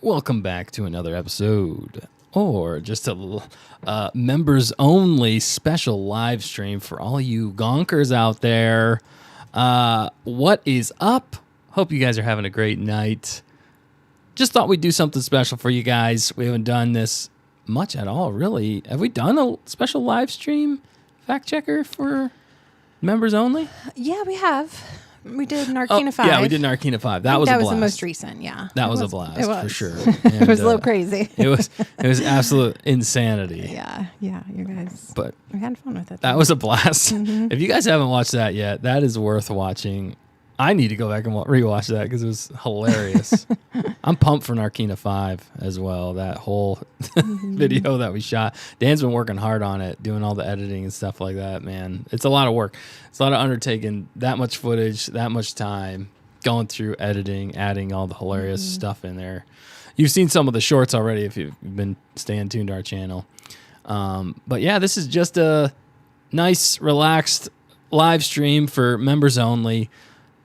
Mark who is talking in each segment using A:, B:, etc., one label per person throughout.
A: Welcome back to another episode, or just a members-only special live stream for all you gonkers out there. What is up? Hope you guys are having a great night. Just thought we'd do something special for you guys. We haven't done this much at all, really. Have we done a special live stream fact checker for members only?
B: Yeah, we have. We did Narkina 5.
A: Yeah, we did Narkina 5. That was a blast.
B: That was the most recent, yeah.
A: That was a blast, for sure.
B: And, it was a little crazy.
A: It was absolute insanity.
B: Yeah, you guys.
A: But
B: we had fun with it.
A: That was a blast.
B: Mm-hmm.
A: If you guys haven't watched that yet, that is worth watching. I need to go back and rewatch that because it was hilarious. I'm pumped for Narkina 5 as well. That whole video that we shot. Dan's been working hard on it, doing all the editing and stuff like that, man. It's a lot of work. It's a lot of undertaking, that much footage, that much time, going through editing, adding all the hilarious stuff in there. You've seen some of the shorts already if you've been staying tuned to our channel. But yeah, this is just a nice, relaxed live stream for members only.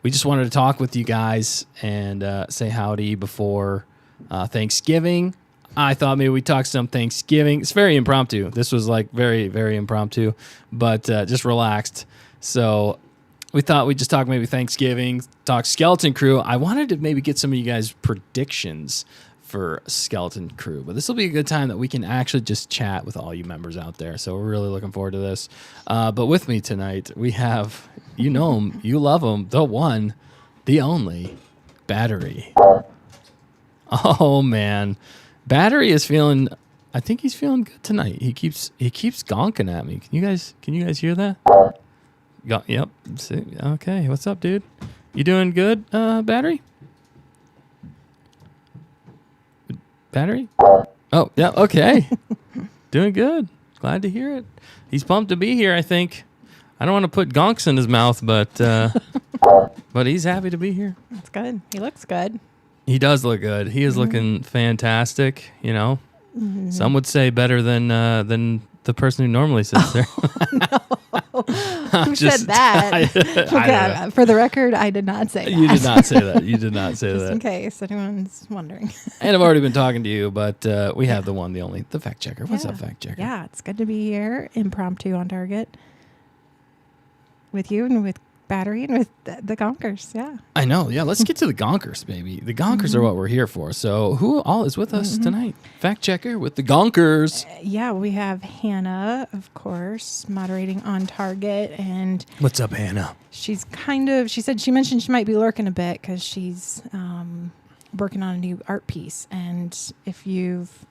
A: We just wanted to talk with you guys and say howdy before Thanksgiving. I thought maybe we'd talk some Thanksgiving. It's very impromptu. This was like very, very impromptu, but just relaxed. So we thought we'd just talk maybe Thanksgiving, talk Skeleton Crew. I wanted to maybe get some of you guys' predictions for Skeleton Crew, but this will be a good time that we can actually just chat with all you members out there. So we're really looking forward to this. But with me tonight, we have, you know him, you love him, the one, the only, Battery. Oh man, Battery is feeling. I think he's feeling good tonight. He keeps gonking at me. Can you guys hear that? Yep. See, okay. What's up, dude? You doing good, Battery? Battery? Oh, yeah, okay. Doing good. Glad to hear it. He's pumped to be here, I think. I don't want to put gonks in his mouth, but but he's happy to be here.
B: That's good. He looks good.
A: He does look good. He is looking fantastic, you know. Mm-hmm. Some would say better than the person who normally sits there.
B: Who said that? For the record, I did not say that.
A: You did not say that. You did not say
B: Just
A: that.
B: in case anyone's wondering.
A: And I've already been talking to you, but we have the one, the only, the fact checker. What's up, fact checker?
B: Yeah, it's good to be here, impromptu on target, with you and with Battery and with the Gonkers. Yeah.
A: I know. Yeah, let's get to the Gonkers, baby. The Gonkers are what we're here for. So who all is with us tonight? Fact checker with the Gonkers.
B: Yeah, we have Hannah, of course, moderating on target. And
A: what's up, Hannah?
B: She's she mentioned she might be lurking a bit because she's working on a new art piece. And if you've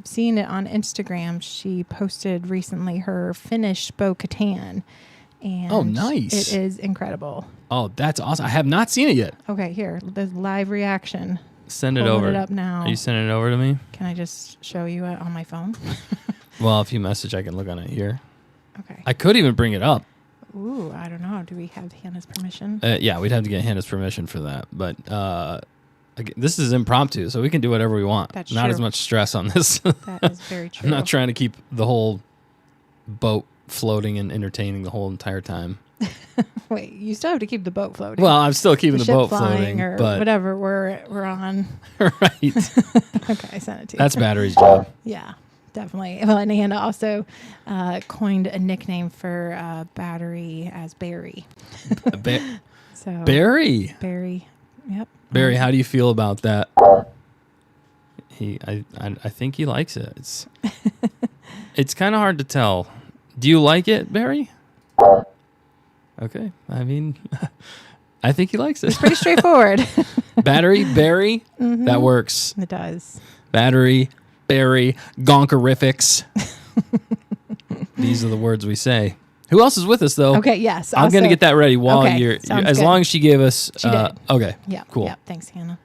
B: seen it on Instagram, she posted recently her finished Bo-Katan. And
A: oh, nice.
B: It is incredible.
A: Oh, that's awesome. I have not seen it yet.
B: Okay, here. The live reaction.
A: Send it over.
B: It up now.
A: Are you sending it over to me?
B: Can I just show you it on my phone?
A: Well, if you message, I can look on it here.
B: Okay.
A: I could even bring it up.
B: Ooh, I don't know. Do we have Hannah's permission?
A: Yeah, we'd have to get Hannah's permission for that. But this is impromptu, so we can do whatever we want.
B: That's
A: not
B: true.
A: as much stress on this.
B: That is very true.
A: I'm not trying to keep the whole boat floating and entertaining the whole entire time.
B: Wait, you still have to keep the boat floating.
A: Well, I'm still keeping the boat
B: flying
A: floating,
B: or
A: but
B: whatever we're on.
A: Right.
B: Okay, I sent it to you.
A: That's Battery's job.
B: Yeah, definitely. Well, and Hannah also coined a nickname for Battery as Barry. So
A: Barry.
B: Barry. Yep.
A: Barry, how do you feel about that? I think he likes it. It's kind of hard to tell. Do you like it, Barry? Okay. I mean, I think he likes it.
B: It's pretty straightforward.
A: Battery, Barry, that works.
B: It does.
A: Battery, Barry, Gonkerifics. These are the words we say. Who else is with us, though?
B: Okay, yes.
A: I'm going to get that ready while you're as
B: good.
A: long as she gave us.
B: She did.
A: Okay.
B: Yeah.
A: Cool.
B: Yeah. Thanks, Hannah.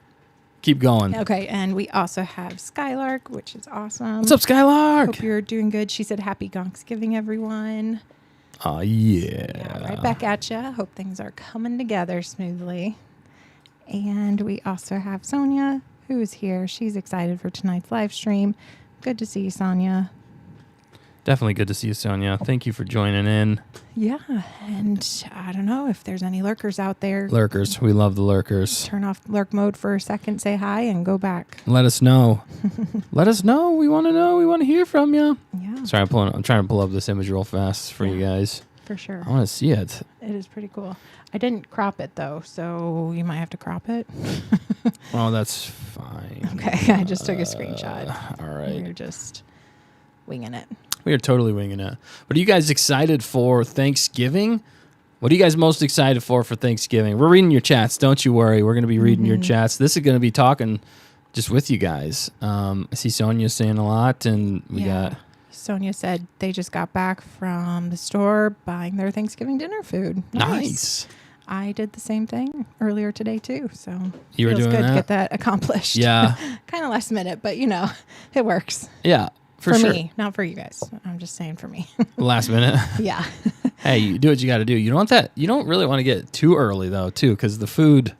A: Keep going.
B: Okay, and we also have Skylark, which is awesome.
A: What's up, Skylark?
B: Hope you're doing good. She said, "Happy GONKS-GIVIng, everyone."
A: Oh, yeah.
B: Right back at you. Hope things are coming together smoothly. And we also have Sonia, who is here. She's excited for tonight's live stream. Good to see you, Sonia.
A: Definitely good to see you, Sonia. Thank you for joining in.
B: Yeah, and I don't know if there's any lurkers out there.
A: Lurkers. We love the lurkers.
B: Turn off lurk mode for a second, say hi, and go back.
A: Let us know. Let us know. We want to know. We want to hear from you.
B: Yeah.
A: Sorry, I'm trying to pull up this image real fast for you guys.
B: For sure.
A: I want to see it.
B: It is pretty cool. I didn't crop it, though, so you might have to crop it.
A: Oh, that's fine.
B: Okay, I just took a screenshot.
A: All right.
B: We're just winging it.
A: We are totally winging it. But are you guys excited for Thanksgiving? What are you guys most excited for Thanksgiving? We're reading your chats. Don't you worry. We're going to be reading your chats. This is going to be talking just with you guys. I see Sonia saying a lot, and we got...
B: Sonia said they just got back from the store buying their Thanksgiving dinner food.
A: Nice.
B: I did the same thing earlier today, too. So
A: you were
B: feels
A: doing
B: good
A: that?
B: to get that accomplished.
A: Yeah.
B: Kind of last minute, but, it works.
A: Yeah, for
B: For
A: sure.
B: me, not for you guys. I'm just saying for me.
A: Last minute.
B: Yeah.
A: Hey, you do what you got to do. You don't really want to get too early, though, too, because the food,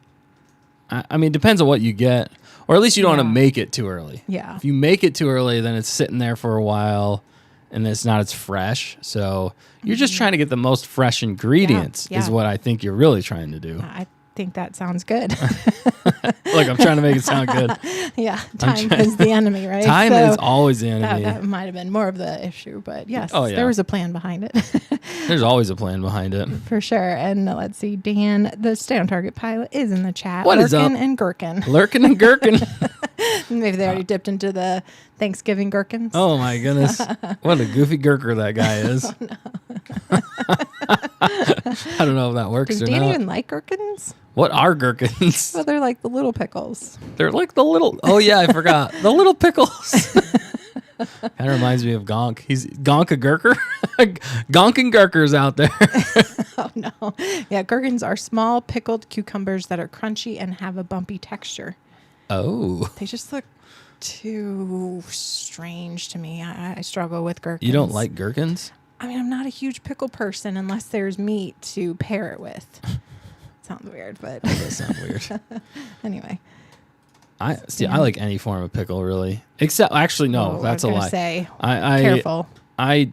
A: I mean, it depends on what you get. Or at least you don't want to make it too early.
B: Yeah.
A: If you make it too early, then it's sitting there for a while, and it's not as fresh. So you're just trying to get the most fresh ingredients is what I think you're really trying to do.
B: I think that sounds good.
A: Look, I'm trying to make it sound good.
B: Yeah. Time is the enemy, right?
A: Time
B: So
A: is always the enemy.
B: That might have been more of the issue, but yes,
A: Oh, yeah.
B: there was a plan behind it.
A: There's always a plan behind it.
B: For sure. And let's see, Dan, the Stay on Target pilot, is in the chat.
A: What is up?
B: Lurkin and Gherkin.
A: Lurking and gherkin.
B: Maybe they already dipped into the Thanksgiving gherkins.
A: Oh, my goodness. What a goofy gurker that guy is. I don't know if that works
B: Does
A: or
B: Dan
A: not.
B: even like gherkins?
A: What are gherkins?
B: Well, they're like the little pickles.
A: They're like the little... Oh, yeah, I forgot. The little pickles. Kind of reminds me of Gonk. He's Gonk a gurker. Gonkin gurkers out there.
B: Oh, no. Yeah, gherkins are small pickled cucumbers that are crunchy and have a bumpy texture.
A: Oh.
B: They just look too strange to me. I struggle with gherkins.
A: You don't like gherkins?
B: I mean, I'm not a huge pickle person unless there's meat to pair it with. Sounds weird, but...
A: That does sound weird.
B: Anyway.
A: I like any form of pickle, really. Except, actually, no,
B: Oh,
A: that's
B: I
A: a
B: was
A: lie.
B: Say,
A: I
B: careful.
A: I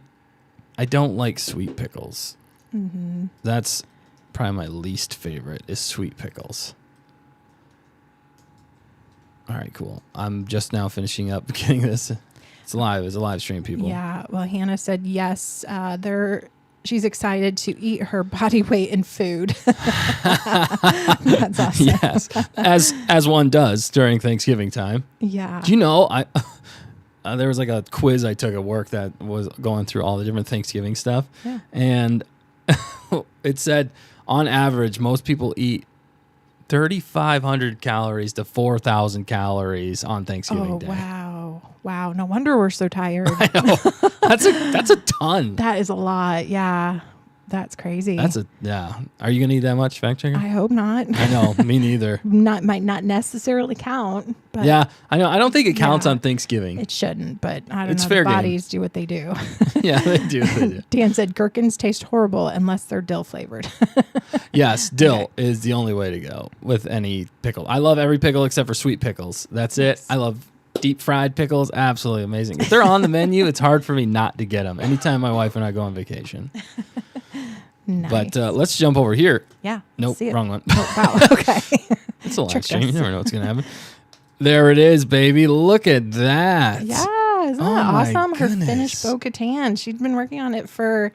A: don't like sweet pickles.
B: Mm-hmm.
A: That's probably my least favorite is sweet pickles. All right, cool. I'm just now finishing up getting this. It's live. It's a live stream, people.
B: Yeah. Well, Hannah said yes. She's excited to eat her body weight in food. That's awesome.
A: Yes, as one does during Thanksgiving time.
B: Yeah.
A: Do you know there was like a quiz I took at work that was going through all the different Thanksgiving stuff, and it said on average most people eat 3,500 calories to 4,000 calories on Thanksgiving Day.
B: Wow. No wonder we're so tired.
A: I know. That's a ton.
B: That is a lot. Yeah. That's crazy.
A: Are you gonna eat that much, fact checker?
B: I hope not.
A: I know, me neither.
B: Might not necessarily count, but
A: Yeah, I know. I don't think it counts on Thanksgiving.
B: it shouldn't, but I don't
A: It's
B: know.
A: fair
B: The
A: game.
B: bodies do what they do.
A: Yeah, they do.
B: Dan said gherkins taste horrible unless they're dill flavored.
A: Yes, dill is the only way to go with any pickle. I love every pickle except for sweet pickles. That's it. I love deep fried pickles. Absolutely amazing. If they're on the menu, it's hard for me not to get them anytime my wife and I go on vacation.
B: Nice.
A: But let's jump over here.
B: Yeah.
A: Nope,
B: see it.
A: wrong one.
B: Oh, wow. Okay.
A: It's a live
B: Tricked
A: stream. You
B: us.
A: never know what's going to happen. There it is, baby. Look at that.
B: Yeah. Isn't
A: Oh
B: that
A: my
B: awesome? Her
A: goodness.
B: finished Bo-Katan. She'd been working on it for,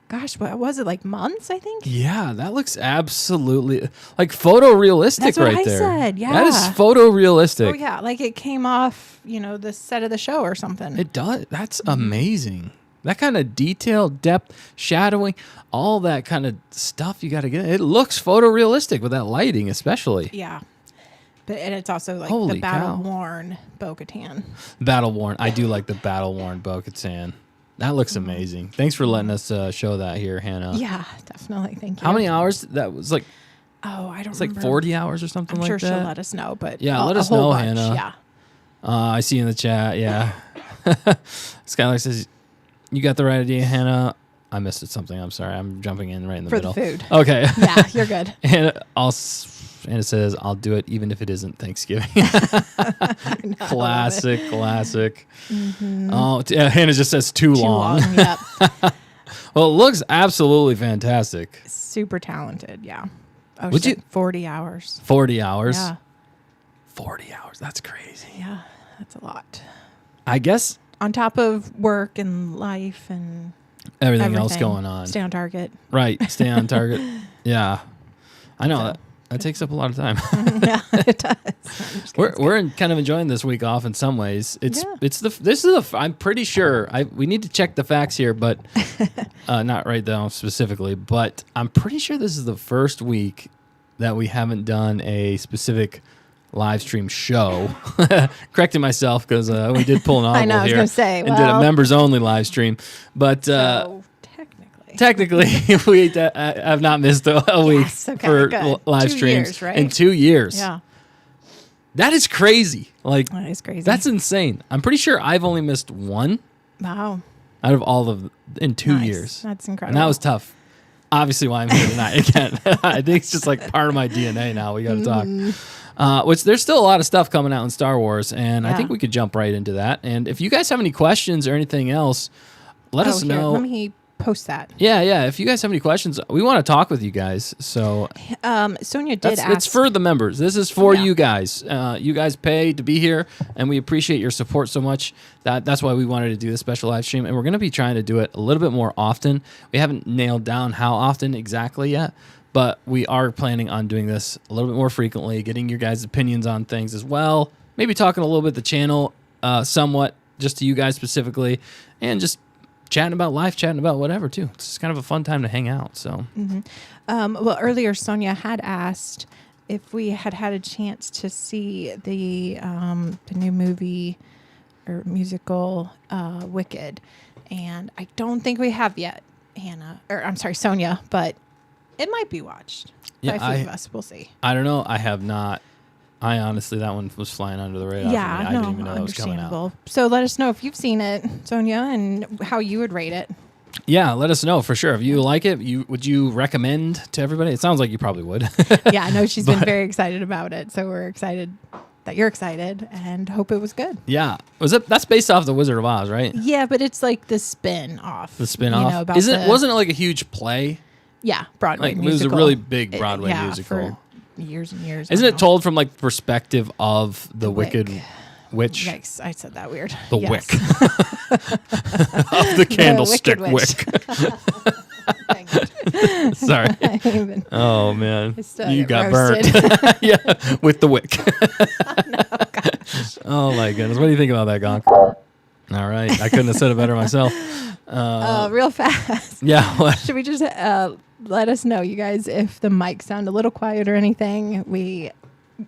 B: gosh, what was it? Like months, I think?
A: Yeah, that looks absolutely like photorealistic
B: That's what
A: right
B: I
A: there.
B: said, yeah.
A: That is photorealistic.
B: Oh, yeah. Like it came off, the set of the show or something.
A: It does. That's amazing. That kind of detail, depth, shadowing, all that kind of stuff you got to get. It looks photorealistic with that lighting, especially.
B: Yeah. And it's also like
A: Holy
B: the battle-worn Bo-Katan.
A: Battle-worn. I do like the battle-worn Bo-Katan. That looks amazing. Thanks for letting us show that here, Hannah.
B: Yeah, definitely. Thank you.
A: How many hours? That was like,
B: Oh, I don't
A: it's like
B: remember.
A: 40 hours or something
B: I'm
A: like
B: sure
A: that.
B: she'll let us know, but
A: Yeah, let
B: a
A: us
B: whole
A: know,
B: bunch,
A: Hannah.
B: Yeah.
A: I see in the chat, yeah. Skylar says, you got the right idea, Hannah. I missed something. I'm sorry. I'm jumping in right in the
B: For
A: middle.
B: the food.
A: Okay.
B: Yeah, you're good.
A: And And it says, I'll do it even if it isn't Thanksgiving.
B: know,
A: Classic. Oh, Hannah just says too long.
B: Yep.
A: Well, it looks absolutely fantastic.
B: Super talented. Yeah. Oh,
A: Would
B: shit,
A: you
B: 40 hours.
A: 40 hours?
B: Yeah.
A: 40 hours. That's crazy.
B: Yeah. That's a lot.
A: I guess
B: On top of work and life and
A: everything else going on.
B: Stay on target.
A: Right. Stay on target. Yeah. I know
B: So-
A: that takes up a lot of time.
B: Yeah, it does.
A: We're kind of enjoying this week off in some ways. I'm pretty sure we need to check the facts here, but not right now specifically. But I'm pretty sure this is the first week that we haven't done a specific live stream show. Correcting myself because we did pull an audible
B: I know. I was
A: here
B: going to say,
A: and did a members only live stream, but.
B: So
A: Technically, we have not missed a week for
B: good.
A: live
B: 2
A: streams
B: years, right?
A: in 2 years.
B: Yeah,
A: That is crazy. Like,
B: that is crazy.
A: that's insane. I'm pretty sure I've only missed one
B: wow.
A: out of all of in 2
B: Nice.
A: years.
B: That's incredible.
A: And that was tough. Obviously, why I'm here tonight again. I think it's just like part of my DNA now. We got to talk. Which there's still a lot of stuff coming out in Star Wars, and I think we could jump right into that. And if you guys have any questions or anything else, let us know.
B: Let me post that.
A: Yeah. If you guys have any questions, we want to talk with you guys. So
B: Sonia did ask.
A: it's for the members. This is for you guys. You guys pay to be here, and we appreciate your support so much. That's why we wanted to do this special live stream, and we're going to be trying to do it a little bit more often. We haven't nailed down how often exactly yet, but we are planning on doing this a little bit more frequently, getting your guys' opinions on things as well. Maybe talking a little bit the channel somewhat, just to you guys specifically, and just chatting about life, chatting about whatever too. It's just kind of a fun time to hang out. So,
B: Well, earlier Sonia had asked if we had a chance to see the new movie or musical Wicked, and I don't think we have yet, Sonia, but it might be watched by a few of us. We'll see.
A: I don't know. I have not. I honestly, that one was flying under the radar.
B: Yeah,
A: for me. I didn't even know that was coming out.
B: So let us know if you've seen it, Sonia, and how you would rate it.
A: Yeah, let us know for sure. If you like it, would you recommend to everybody? It sounds like you probably would.
B: Yeah, I know she's been very excited about it, so we're excited that you're excited and hope it was good.
A: Yeah, that's based off the Wizard of Oz, right?
B: Yeah, but it's like the spin off.
A: The spin off. Wasn't it like a huge play?
B: Yeah, Broadway musical.
A: It was a really big Broadway musical.
B: For years and years.
A: Isn't it told from like the perspective of the Wicked Witch?
B: Yikes, I said that weird.
A: The wick. Of the candlestick wick. Sorry. Oh, man. You got
B: roasted.
A: burnt. Yeah, with the wick. Oh, my goodness. What do you think about that, Gonk? All right. I couldn't have said it better myself.
B: Real fast.
A: Yeah. What?
B: Should we just let us know, you guys, if the mic sound a little quiet or anything?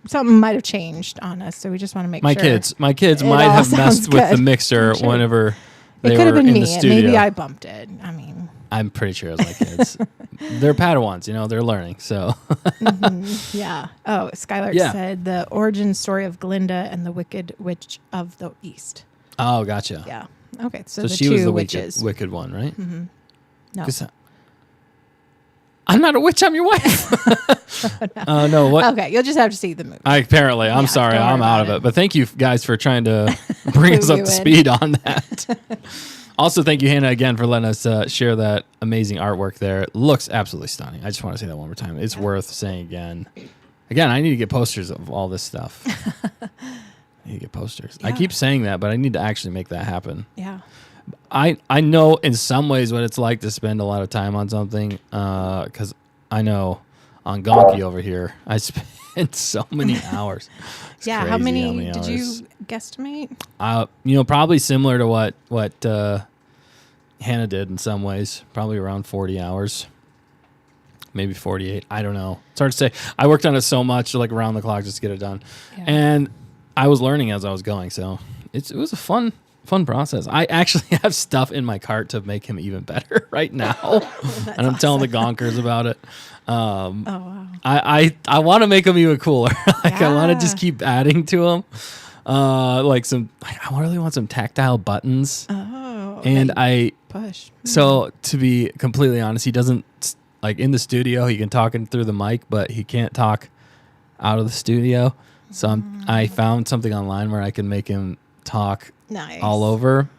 B: Something might have changed on us, so we just want to make sure.
A: My kids might have messed with the mixer whenever they were in the studio.
B: Maybe I bumped it. I mean,
A: I'm pretty sure it was my kids. They're Padawans, they're learning. So
B: yeah. Oh, Skylar said the origin story of Glinda and the Wicked Witch of the East.
A: Oh, gotcha.
B: Yeah. Okay, so the
A: she
B: two
A: was the
B: witches.
A: wicked one, right?
B: Mm-hmm. No.
A: I'm not a witch. I'm your wife. No. What?
B: Okay, you'll just have to see the movie.
A: I'm sorry. I'm out of it. But thank you guys for trying to bring us up to speed on that. Also, thank you, Hannah, again, for letting us share that amazing artwork there. It looks absolutely stunning. I just want to say that one more time. It's worth saying again. Again, I need to get posters of all this stuff. I need to get posters. Yeah. I keep saying that, but I need to actually make that happen.
B: Yeah.
A: I know in some ways what it's like to spend a lot of time on something, because I know on Gonky over here, I spent so many hours.
B: Yeah, how many did you guesstimate?
A: Probably similar to what Hannah did in some ways, probably around 40 hours. Maybe 48. I don't know. It's hard to say. I worked on it so much, like around the clock, just to get it done. Yeah. And I was learning as I was going, so it was a fun process. I actually have stuff in my cart to make him even better right now. And I'm telling the Gonkers about it.
B: Wow.
A: I want to make him even cooler. I want to just keep adding to him. I really want some tactile buttons.
B: Oh.
A: And
B: I push.
A: So to be completely honest, he doesn't, like in the studio, he can talk in through the mic, but he can't talk out of the studio. So I found something online where I can make him talk all over.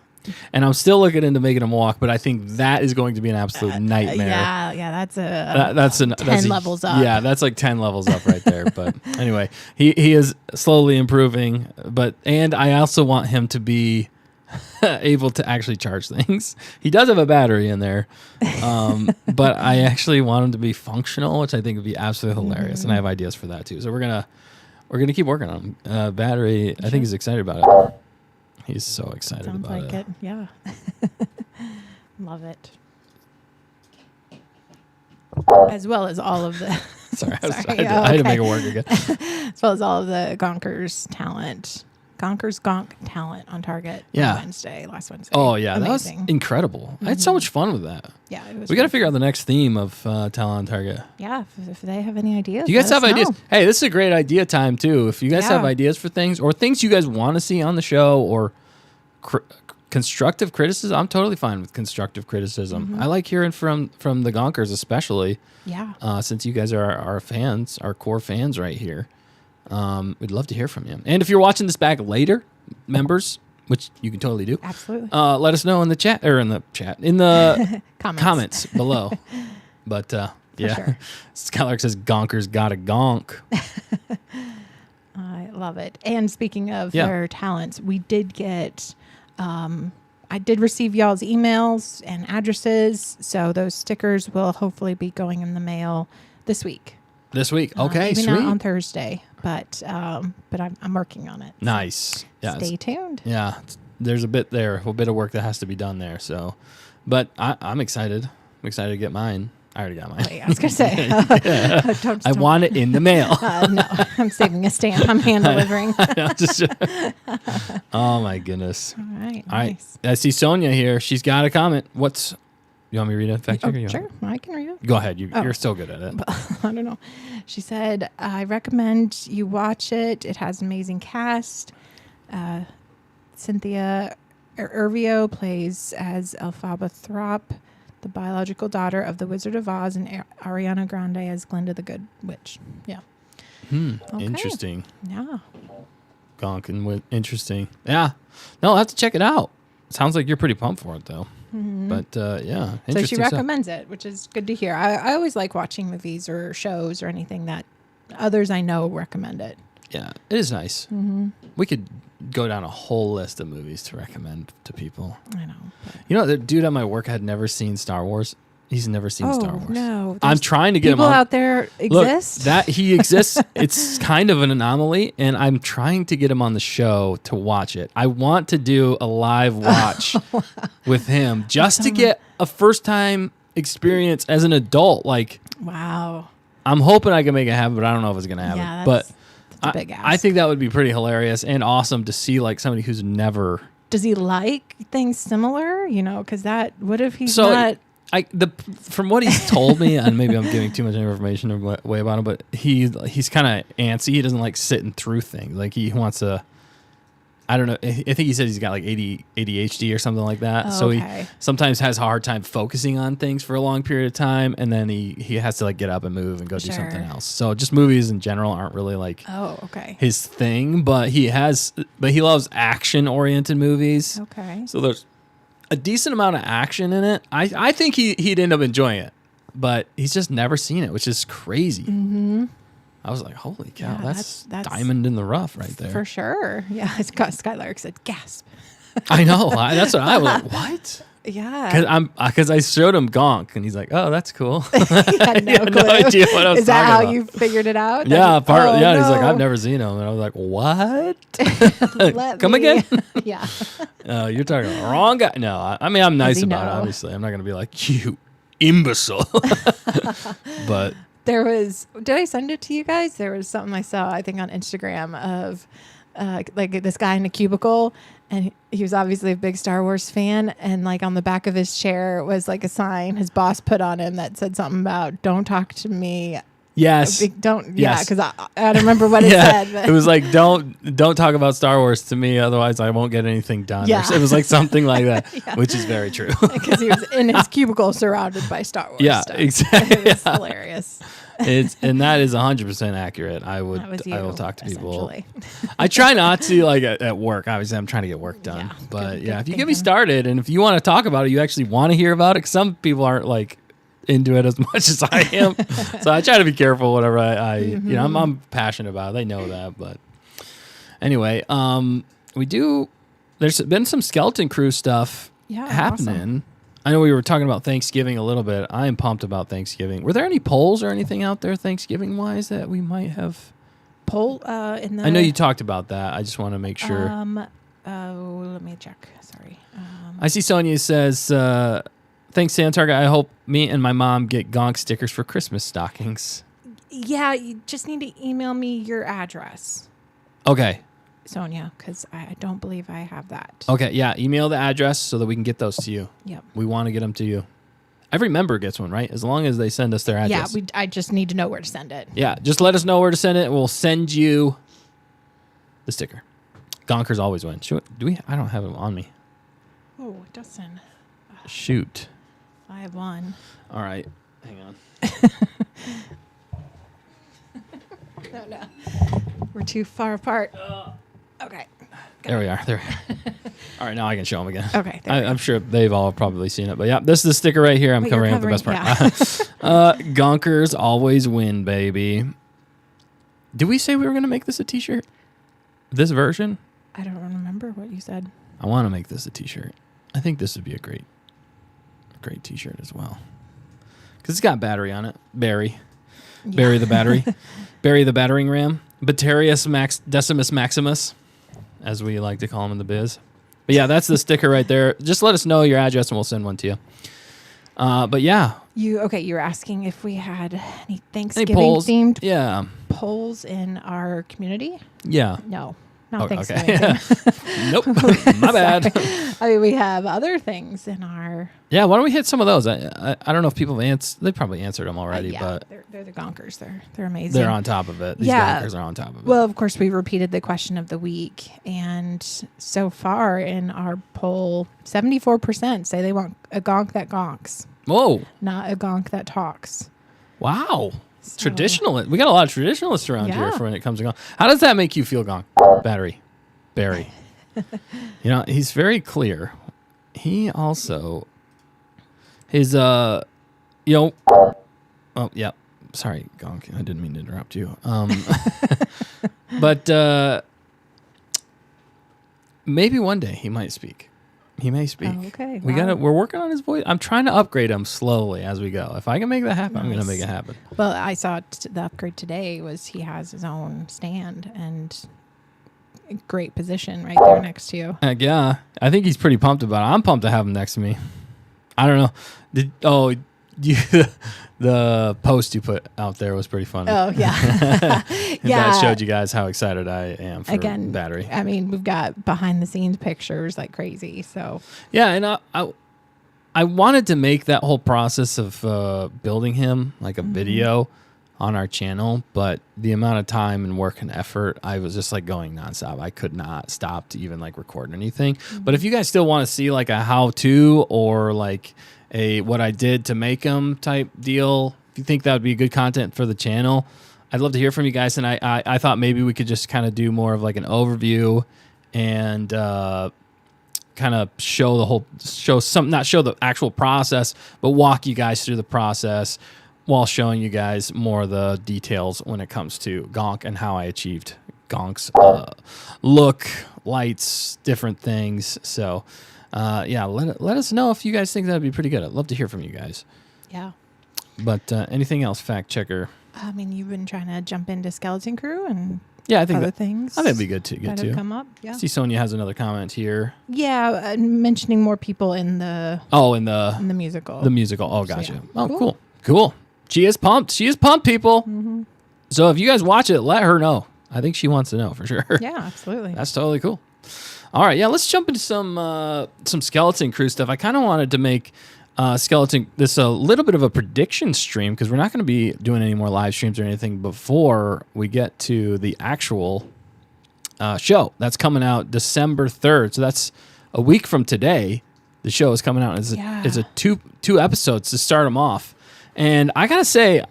A: And I'm still looking into making him walk, but I think that is going to be an absolute nightmare.
B: Yeah, that's 10 levels up.
A: Yeah, that's like 10 levels up right there. But anyway, he is slowly improving. And I also want him to be able to actually charge things. He does have a battery in there, but I actually want him to be functional, which I think would be absolutely hilarious. And I have ideas for that too. So we're gonna keep working on him. Battery, I think he's excited about it. He's so excited
B: Sounds
A: about
B: like
A: it.
B: Yeah. Love it. As well as all of the...
A: Sorry, I had to make it work again.
B: As well as all of the Gonkers talent. Gonkers Gonk talent on Target last Wednesday.
A: Oh, yeah.
B: Amazing.
A: That was incredible. I had so much fun with that.
B: Yeah, it was.
A: We got to figure out the next theme of talent on Target.
B: Yeah, if they have any ideas.
A: Do you guys have ideas? Hey, this is a great idea time, too. If you guys have ideas for things or things you guys want to see on the show or constructive criticism, I'm totally fine with constructive criticism. I like hearing from the Gonkers, especially.
B: Yeah.
A: Since you guys are our fans, our core fans right here. We'd love to hear from you. And if you're watching this back later, members, which you can totally do.
B: Absolutely.
A: Let us know in the chat, in the comments below. But yeah,
B: sure.
A: Skylark says Gonkers got a gonk.
B: I love it. And speaking of their talents, we did get, I did receive y'all's emails and addresses. So those stickers will hopefully be going in the mail this week.
A: This week. Okay,
B: maybe
A: sweet.
B: not on Thursday, but I'm working on it.
A: Nice. Yeah.
B: Stay tuned.
A: Yeah. There's a bit of work that has to be done there. So, but I'm excited. I'm excited to get mine. I already got mine.
B: Wait, I was going to say,
A: I want it in the mail.
B: No, I'm saving a stamp. I'm hand delivering.
A: Oh my goodness.
B: All right.
A: Nice. I see Sonia here. She's got a comment. You want me to read it? Fact checker?
B: Sure, I can read it.
A: Go ahead. You're so good at it.
B: I don't know. She said, I recommend you watch it. It has an amazing cast. Cynthia Ervio plays as Elphaba Throp, the biological daughter of the Wizard of Oz, and Ariana Grande as Glinda the Good Witch. Yeah.
A: Okay. Interesting.
B: Yeah.
A: Gonkin, interesting. Yeah. No, I'll have to check it out. Sounds like you're pretty pumped for it, though. But yeah,
B: so she recommends it, which is good to hear. I always like watching movies or shows or anything that others I know recommend it.
A: Yeah, it is nice. We could go down a whole list of movies to recommend to people.
B: I know.
A: You know, the dude at my work had never seen Star Wars. He's never seen Star Wars.
B: No,
A: I'm trying to get him on.
B: People out there exist.
A: Look, that he exists. It's kind of an anomaly, and I'm trying to get him on the show to watch it. I want to do a live watch with him just to get a first-time experience as an adult. Like,
B: wow.
A: I'm hoping I can make it happen, but I don't know if it's going to happen.
B: Yeah,
A: but
B: that's a big ask.
A: I think that would be pretty hilarious and awesome to see like somebody who's never.
B: Does he like things similar? You know, because what if he's not?
A: From what he's told me, and maybe I'm giving too much information away about him, but he's kind of antsy. He doesn't like sitting through things. Like he wants to. I don't know. I think he said he's got like ADHD or something like that. So he sometimes has a hard time focusing on things for a long period of time, and then he has to like get up and move and go do something else. So just movies in general aren't really like his thing. But he loves action oriented movies.
B: Okay.
A: So there's a decent amount of action in it. I think he'd end up enjoying it, but he's just never seen it, which is crazy. I was like, holy cow, that's diamond in the rough right there.
B: For sure. Yeah, Skylark said, gasp.
A: I know. That's what I was like, what?
B: Yeah.
A: Because I showed him Gonk, and he's like, oh, that's cool.
B: He had no
A: idea what I was
B: Is that how
A: about.
B: you figured it out?
A: Yeah, he's like, I've never seen him. And I was like, what? Come again?
B: Yeah.
A: You're talking the wrong guy. No, I mean, I'm nice about it, obviously. I'm not going to be like, you imbecile. But
B: did I send it to you guys? There was something I saw, I think on Instagram of like this guy in a cubicle, and he was obviously a big Star Wars fan, and like on the back of his chair was like a sign his boss put on him that said something about "Don't talk to me."
A: Yes.
B: Because I don't remember what it said. But.
A: It was like, don't talk about Star Wars to me, otherwise I won't get anything done.
B: Yeah.
A: It was like something like that, which is very true.
B: Because he was in his cubicle surrounded by Star Wars stuff.
A: Exactly.
B: It was hilarious.
A: And that is 100% accurate. I will talk to people. I try not to, like, at work. Obviously, I'm trying to get work done. Yeah, but yeah, if you get me started and if you want to talk about it, you actually want to hear about it. 'Cause some people aren't like into it as much as I am. So I try to be careful whatever I'm passionate about it. They know that. But anyway, there's been some Skeleton Crew stuff happening. Awesome. I know we were talking about Thanksgiving a little bit. I am pumped about Thanksgiving. Were there any polls or anything out there Thanksgiving-wise that we might have?
B: I
A: know you talked about that. I just want to make sure.
B: Let me check. Sorry.
A: I see Sonia says, thanks, Santarga. I hope me and my mom get Gonk stickers for Christmas stockings.
B: Yeah, you just need to email me your address.
A: Okay.
B: Sonia, because I don't believe I have that.
A: Okay, yeah. Email the address so that we can get those to you.
B: Yep.
A: We want to get them to you. Every member gets one, right? As long as they send us their address.
B: Yeah, I just need to know where to send it.
A: Yeah, just let us know where to send it. We'll send you the sticker. Gonkers always win. I don't have it on me.
B: Oh, it doesn't.
A: Shoot.
B: I have one.
A: All right. Hang on.
B: No. We're too far apart. Okay.
A: There we are. All right, now I can show them again.
B: Okay.
A: I'm sure they've all probably seen it. But yeah, this is the sticker right here. I'm covering up the best part. Yeah. Gonkers always win, baby. Did we say we were going to make this a t-shirt? This version?
B: I don't remember what you said.
A: I want to make this a t-shirt. I think this would be a great t-shirt as well. Because it's got battery on it. Barry the battery. Barry the battering ram. Batarius Decimus Maximus, as we like to call him in the biz. But yeah, that's the sticker right there. Just let us know your address and we'll send one to you. But yeah. You
B: were asking if we had any Thanksgiving-themed polls in our community?
A: Yeah.
B: No. Not Thanksgiving.
A: Okay. Nope. My bad.
B: I mean, we have other things in our...
A: Yeah, why don't we hit some of those? I don't know if people have answered. They probably answered them already, but...
B: They're the Gonkers. They're amazing.
A: They're on top of it. These Gonkers are on top of it.
B: Well, of course, we repeated the question of the week, and so far in our poll, 74% say they want a gonk that gonks.
A: Whoa.
B: Not a gonk that talks.
A: Wow. So. Traditionalist. We got a lot of traditionalists around here for when it comes to gonk. How does that make you feel, Gonk? Barry. He's very clear. He also... Oh, yeah. Sorry, Gonk. I didn't mean to interrupt you. But maybe one day he might speak. He may speak.
B: Oh, okay.
A: We're working on his voice. I'm trying to upgrade him slowly as we go. If I can make that happen, I'm going to make it happen.
B: Well, I saw the upgrade today was he has his own stand and a great position right there next to you.
A: Yeah. I think he's pretty pumped about it. I'm pumped to have him next to me. I don't know. The post you put out there was pretty funny.
B: Oh, yeah.
A: That showed you guys how excited I am for battery.
B: I mean, we've got behind the scenes pictures like crazy. So
A: yeah, and I wanted to make that whole process of building him like a video on our channel, but the amount of time and work and effort, I was just like going nonstop. I could not stop to even like record anything. But if you guys still want to see like a how-to or like a what I did to make them type deal, if you think that would be good content for the channel, I'd love to hear from you guys. And I thought maybe we could just kind of do more of like an overview and kind of show not show the actual process, but walk you guys through the process while showing you guys more of the details when it comes to Gonk and how I achieved Gonk's look, lights, different things. So let us know if you guys think that would be pretty good. I'd love to hear from you guys.
B: Yeah.
A: But anything else, fact checker?
B: I mean, you've been trying to jump into Skeleton Crew and
A: I think
B: other things.
A: I think it'd be good to
B: that have come up. Yeah.
A: See, Sonia has another comment here.
B: Yeah, mentioning more people in the musical.
A: The musical. Oh, gotcha. So, yeah. Oh, cool. She is pumped. People. Mm-hmm. So if you guys watch it, let her know. I think she wants to know for sure.
B: Yeah, absolutely.
A: That's totally cool. All right, yeah, let's jump into some Skeleton Crew stuff. I kind of wanted to make this a little bit of a prediction stream because we're not going to be doing any more live streams or anything before we get to the actual show. That's coming out December 3rd. So that's a week from today. The show is coming out. It's a two episodes to start them off. And I got to say,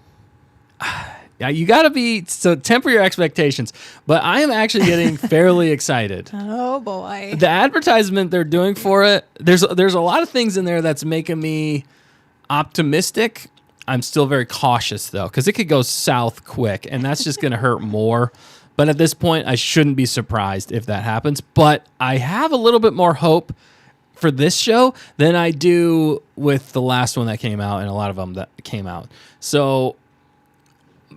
A: Yeah, you got to temper your expectations. But I am actually getting fairly excited.
B: Oh boy.
A: The advertisement they're doing for it, there's a lot of things in there that's making me optimistic. I'm still very cautious though, because it could go south quick, and that's just going to hurt more. But at this point, I shouldn't be surprised if that happens. But I have a little bit more hope for this show than I do with the last one that came out, and a lot of them that came out. So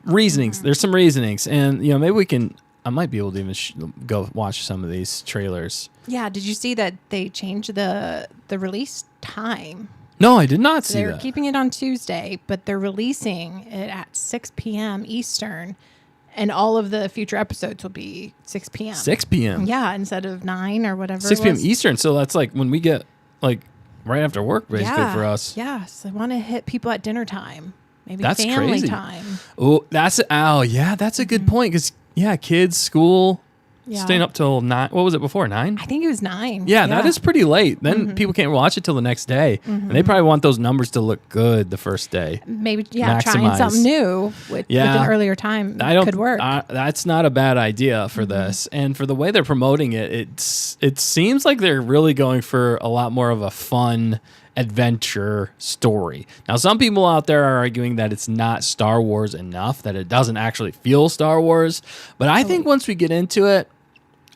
A: reasonings, there's some reasonings, and maybe I might be able to even go watch some of these trailers.
B: Yeah, did you see that they changed the release time?
A: No, I did not see that.
B: They're keeping it on Tuesday, but they're releasing it at 6 p.m. Eastern, and all of the future episodes will be 6 p.m.
A: 6 p.m.
B: Yeah, instead of 9 or whatever.
A: 6 p.m. Eastern, so that's like when we get like right after work, basically, for us.
B: Yes, I want to hit people at dinner time. Maybe
A: that's
B: family
A: crazy.
B: Time.
A: Oh, that's a good point, because kids, school, staying up till 9. What was it before 9?
B: I think it was 9.
A: Yeah, that is pretty late. Then people can't watch it till the next day, and they probably want those numbers to look good the first day.
B: Maybe
A: Maximize.
B: trying something new with an earlier time could work.
A: That's not a bad idea for this, and for the way they're promoting it, it seems like they're really going for a lot more of a fun adventure story. Now, some people out there are arguing that it's not Star Wars enough, that it doesn't actually feel Star Wars. But I think once we get into it,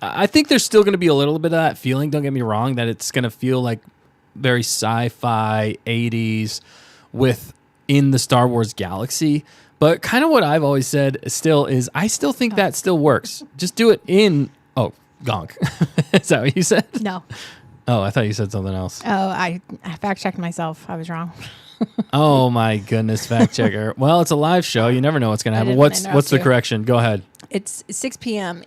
A: I think there's still going to be a little bit of that feeling. Don't get me wrong, that it's going to feel like very sci-fi 80s within the Star Wars galaxy. But kind of what I've always said still is I still think that still works. Just do it in... Oh, gonk. Is that what you said?
B: No.
A: Oh, I thought you said something else.
B: Oh, I fact-checked myself. I was wrong.
A: Oh, my goodness, fact checker. Well, it's a live show. You never know what's going to happen. What's the correction? Go ahead.
B: It's 6 p.m.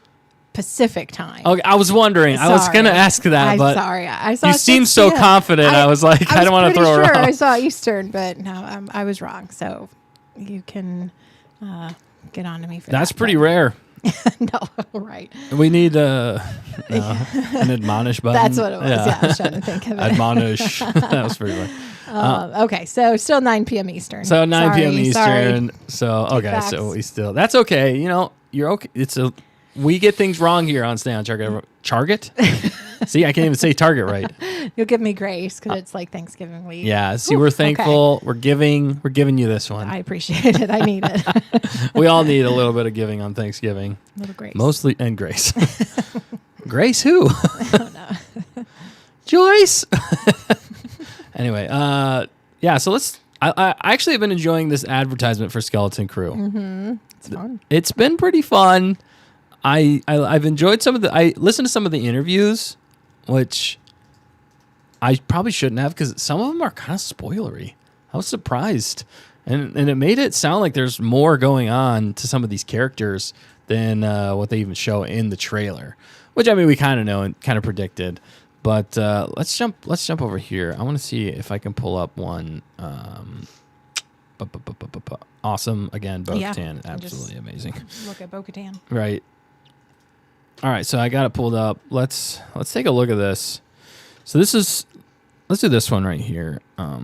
B: Pacific time.
A: Okay, I was wondering.
B: Sorry.
A: I was going to ask that,
B: I'm
A: but
B: sorry. I saw
A: you seemed so confident. I was like, I don't want to throw her off.
B: I saw Eastern, but no, I was wrong. So you can get on to me for that.
A: That's pretty rare.
B: No, right.
A: We need an admonish button.
B: That's what it was. Yeah, I was trying to think of it.
A: Admonish. That was pretty funny.
B: Okay, so still 9 p.m. Eastern.
A: So 9 p.m. Eastern.
B: Sorry.
A: So okay, so we still. That's okay. You're okay. We get things wrong here on Stay on Target. Target? See, I can't even say Target right.
B: You'll give me grace because it's like Thanksgiving week.
A: Yeah. See, we're thankful. Okay. We're giving you this one.
B: I appreciate it. I need it.
A: We all need a little bit of giving on Thanksgiving.
B: A little grace.
A: Mostly, and grace. Grace who?
B: I don't know.
A: Joyce. Anyway, yeah. So I actually have been enjoying this advertisement for Skeleton Crew.
B: Mm-hmm. It's fun.
A: It's been pretty fun. I've enjoyed some of the. I listened to some of the interviews, which I probably shouldn't have, because some of them are kind of spoilery. I was surprised, and it made it sound like there's more going on to some of these characters than what they even show in the trailer. Which, I mean, we kind of know and kind of predicted. But let's jump over here. I want to see if I can pull up one. Awesome again, Bo-Katan, absolutely amazing.
B: Look at Bo-Katan.
A: Right. All right, so I got it pulled up. Let's take a look at this. So let's do this one right here. All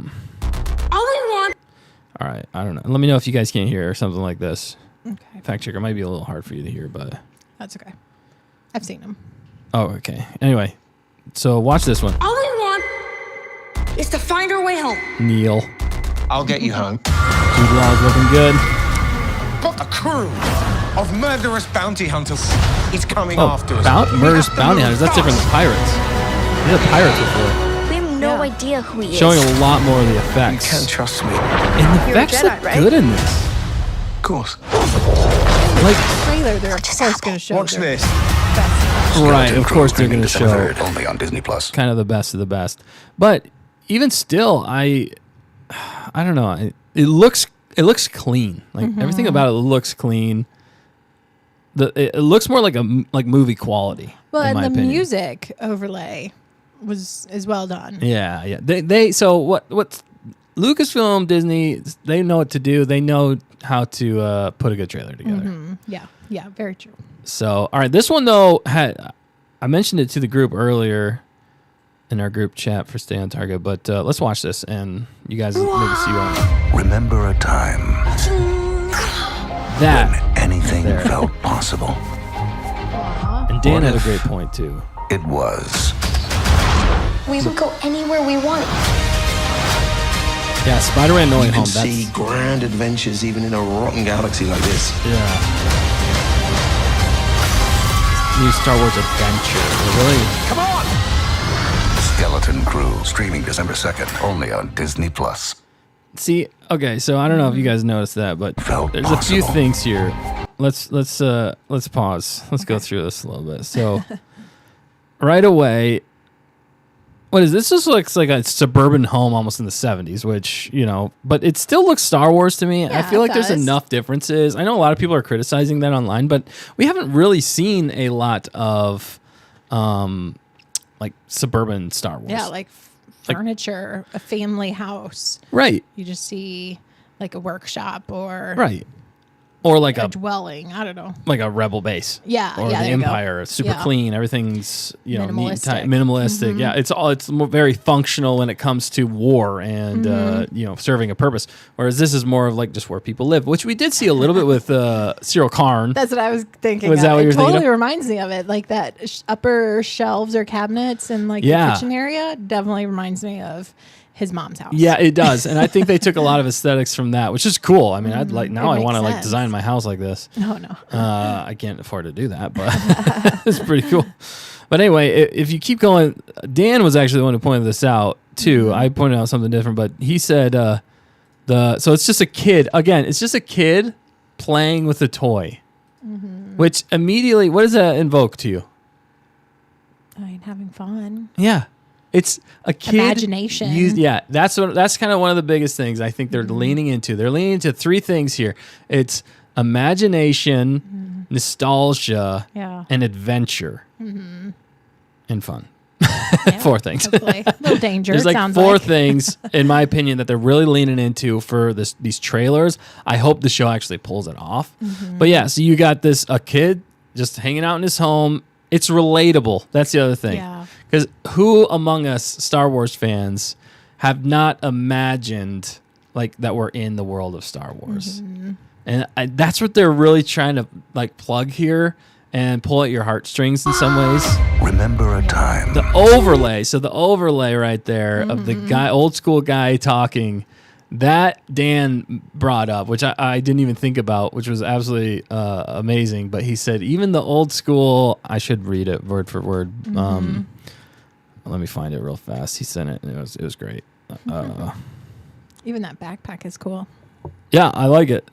A: right, I don't know. Let me know if you guys can't hear or something like this.
B: Okay.
A: Fact checker might be a little hard for you to hear, but
B: that's okay. I've seen them.
A: Oh, okay. Anyway, so watch this one.
C: All we want is to find our way home.
A: Neil.
D: I'll get you home.
A: Jude Law's looking good.
D: Got a crew of murderous bounty hunters. He's coming after us.
A: Murderous bounty hunters? That's different than pirates. These are pirates before.
C: We have no idea who he is.
A: Showing a lot more of the effects.
D: You can trust me.
A: And the effects look good in this.
D: Of course.
A: Like
B: trailer, they're of course going to show.
D: Watch this.
A: Right, of course they're going to show
E: only on Disney Plus.
A: Kind of the best of the best. But even still, I don't know. It looks clean. Like everything about it looks clean. It looks more like movie quality.
B: Well, and the
A: opinion.
B: music overlay is well done.
A: Yeah. They so what Lucasfilm, Disney, they know what to do. They know how to put a good trailer together.
B: Mm-hmm. Yeah, very true.
A: So, all right, this one though I mentioned it to the group earlier in our group chat for Stay on Target, but let's watch this and you guys maybe see one.
E: Remember a time
A: That
E: when anything
A: there.
E: felt possible.
A: And Dan
E: What
A: had a
E: if-
A: great point too.
E: It was.
C: We would go anywhere we want.
A: Yeah, Spider-Man No Way
D: You can
A: Home.
D: see
A: That's
D: grand adventures even in a rotten galaxy like this.
A: yeah. New Star Wars adventure. Really.
D: Come on!
E: Skeleton Crew, streaming December 2nd, only on Disney+.
A: See, okay, so I don't know if you guys noticed that, but
E: Felt
A: there's a few
E: possible.
A: things here. Let's pause. Let's go through this a little bit. So right away, what is this? This looks like a suburban home almost in the 70s, which, you know, but it still looks Star Wars to me. I
B: Yeah,
A: feel
B: it
A: like there's
B: does.
A: enough differences. I know a lot of people are criticizing that online, but we haven't really seen a lot of like suburban Star Wars.
B: Yeah, like furniture, a family house.
A: Right.
B: You just see like a workshop or
A: Right. Or like
B: a
A: a
B: dwelling. I don't know.
A: like a rebel base.
B: Yeah,
A: Or
B: yeah,
A: the
B: there you go.
A: Empire. It's super
B: Yeah.
A: clean. Everything's, you know, neat and tight.
B: Minimalistic.
A: Minimalistic. Yeah. It's very functional when it comes to war and you know, serving a purpose. Whereas this is more of like just where people live, which we did see a little bit with Cyril Karn.
B: That's what I was thinking.
A: Was that
B: of.
A: what
B: It
A: you're thinking
B: totally
A: of?
B: reminds me of it. Like that upper shelves or cabinets in like
A: Yeah.
B: the kitchen area definitely reminds me of his mom's house.
A: Yeah, it does. And I think they took a lot of aesthetics from that, which is cool. I mean, I'd like now
B: It
A: I want to
B: makes
A: like
B: sense.
A: design my house like this.
B: Oh no.
A: I can't afford to do that, but it's pretty cool. But anyway, if you keep going, Dan was actually the one who pointed this out too. I pointed out something different, but he said so it's just a kid. Again, it's just a kid playing with a toy, which immediately, what does that invoke to you?
B: I mean, having fun.
A: Yeah. It's a kid
B: Imagination.
A: That's kind of one of the biggest things I think they're leaning into. They're leaning into three things here. It's imagination, nostalgia,
B: Yeah.
A: and adventure, and fun.
B: Yeah,
A: Four things.
B: hopefully. A little danger.
A: There's
B: it
A: like
B: sounds
A: four
B: like.
A: things, in my opinion, that they're really leaning into for these trailers. I hope the show actually pulls it off. But yeah, so you got a kid just hanging out in his home. It's relatable. That's the other thing.
B: Yeah.
A: Because who among us Star Wars fans have not imagined like that we're in the world of Star Wars? And that's what they're really trying to like plug here and pull at your heartstrings in some ways.
E: Remember a time.
A: The overlay right there of the old school guy talking, that Dan brought up, which I didn't even think about, which was absolutely amazing. But he said, even the old school, I should read it word for word. Let me find it real fast. He sent it, and it was great.
B: Even that backpack is cool.
A: Yeah, I like it.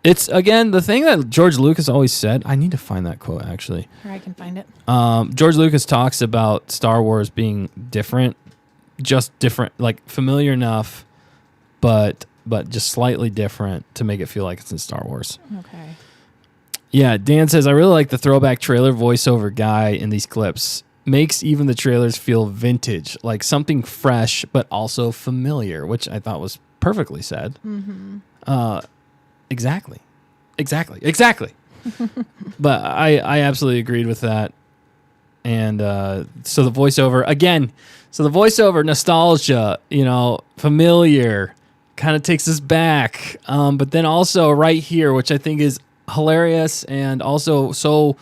A: It's again the thing that George Lucas always said. I need to find that quote actually.
B: Or I can find it.
A: George Lucas talks about Star Wars being different, just different, like familiar enough, but just slightly different to make it feel like it's in Star Wars.
B: Okay.
A: Yeah, Dan says, I really like the throwback trailer voiceover guy in these clips. Makes even the trailers feel vintage, like something fresh, but also familiar, which I thought was perfectly said. Exactly. But I absolutely agreed with that. And so the voiceover, again, nostalgia, familiar, kind of takes us back. But then also right here, which I think is hilarious and also so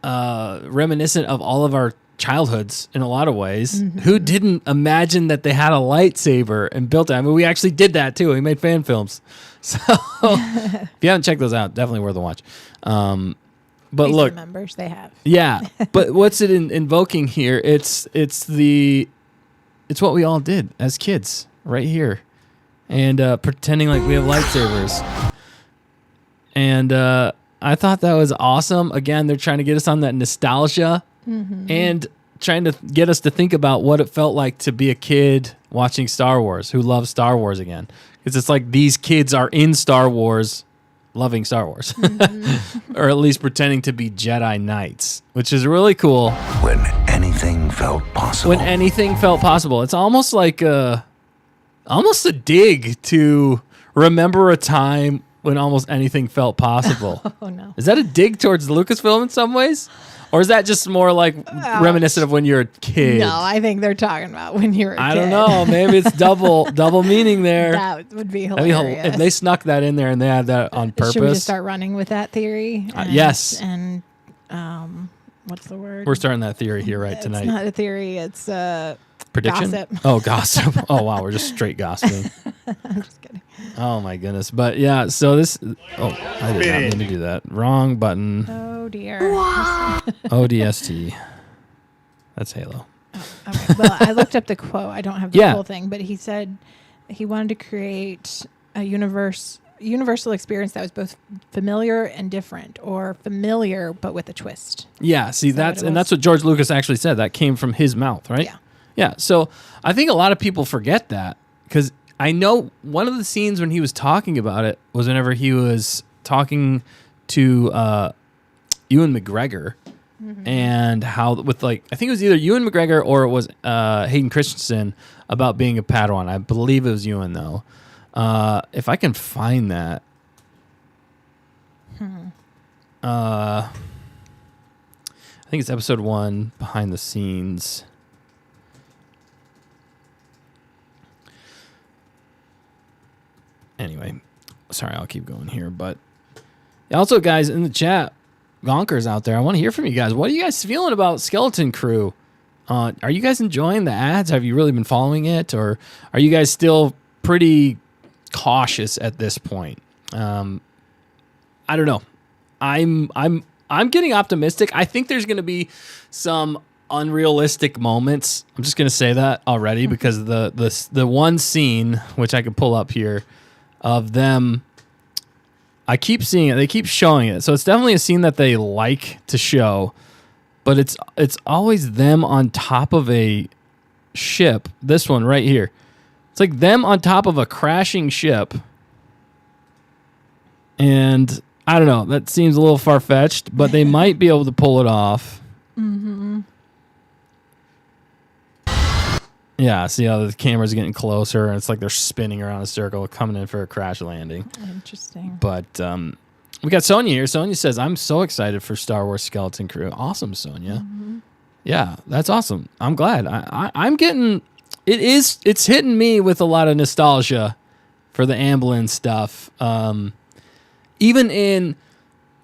A: reminiscent of all of our childhoods in a lot of ways. Who didn't imagine that they had a lightsaber and built it? I mean, we actually did that too. We made fan films. So if you haven't checked those out, definitely worth a watch. But
B: These
A: look,
B: members they have.
A: yeah, but what's it invoking here? It's what we all did as kids right here, and pretending like we have lightsabers. And I thought that was awesome. Again, they're trying to get us on that nostalgia and trying to get us to think about what it felt like to be a kid watching Star Wars, who loves Star Wars again. Because it's like these kids are in Star Wars, loving Star Wars, or at least pretending to be Jedi Knights, which is really cool.
E: When anything felt possible.
A: It's almost like almost a dig to remember a time when almost anything felt possible.
B: Oh no.
A: Is that a dig towards Lucasfilm in some ways? Or is that just more like reminiscent of when you're a kid?
B: No, I think they're talking about when you were a kid.
A: I don't know. Maybe it's double meaning there.
B: That would be
A: That'd be
B: hilarious.
A: if they snuck that in there and they had that on purpose.
B: Should we just start running with that theory?
A: Yes.
B: And what's the word?
A: We're starting that theory here right tonight.
B: It's not a theory. It's
A: Prediction?
B: gossip.
A: Oh, gossip. Oh, wow. We're just straight gossiping.
B: I'm just kidding.
A: Oh, my goodness. But yeah, so this. Oh, I did not mean to do that. Wrong button.
B: Oh dear.
A: ODST. That's Halo.
B: Oh, okay. Well, I looked up the quote. I don't have the
A: Yeah.
B: whole thing, but he said he wanted to create a universal experience that was both familiar and different, or familiar but with a twist.
A: Yeah, see,
B: Is that
A: that's
B: what it
A: and
B: was?
A: that's what George Lucas actually said. That came from his mouth, right?
B: Yeah.
A: Yeah. So I think a lot of people forget that because I know one of the scenes when he was talking about it was whenever he was talking to Ewan McGregor. And how with like I think it was either Ewan McGregor or it was Hayden Christensen about being a Padawan. I believe it was Ewan though. If I can find that, I think it's episode 1 behind the scenes. Anyway, sorry, I'll keep going here. But also, guys, in the chat, Gonkers out there, I want to hear from you guys. What are you guys feeling about Skeleton Crew? Are you guys enjoying the ads? Have you really been following it, or are you guys still pretty cautious at this point? I don't know. I'm getting optimistic. I think there's going to be some unrealistic moments. I'm just going to say that already because the one scene which I could pull up here of them. I keep seeing it. They keep showing it. So it's definitely a scene that they like to show, but it's always them on top of a ship. This one right here. It's like them on top of a crashing ship. And I don't know. That seems a little far-fetched, but they might be able to pull it off. Mm-hmm. Yeah, see how the camera's getting closer, and it's like they're spinning around a circle, coming in for a crash landing.
B: Interesting.
A: But we got Sonia here. Sonia says, I'm so excited for Star Wars Skeleton Crew. Awesome, Sonia. Mm-hmm. Yeah, that's awesome. I'm glad. I'm getting... It's hitting me with a lot of nostalgia for the Amblin stuff. Even in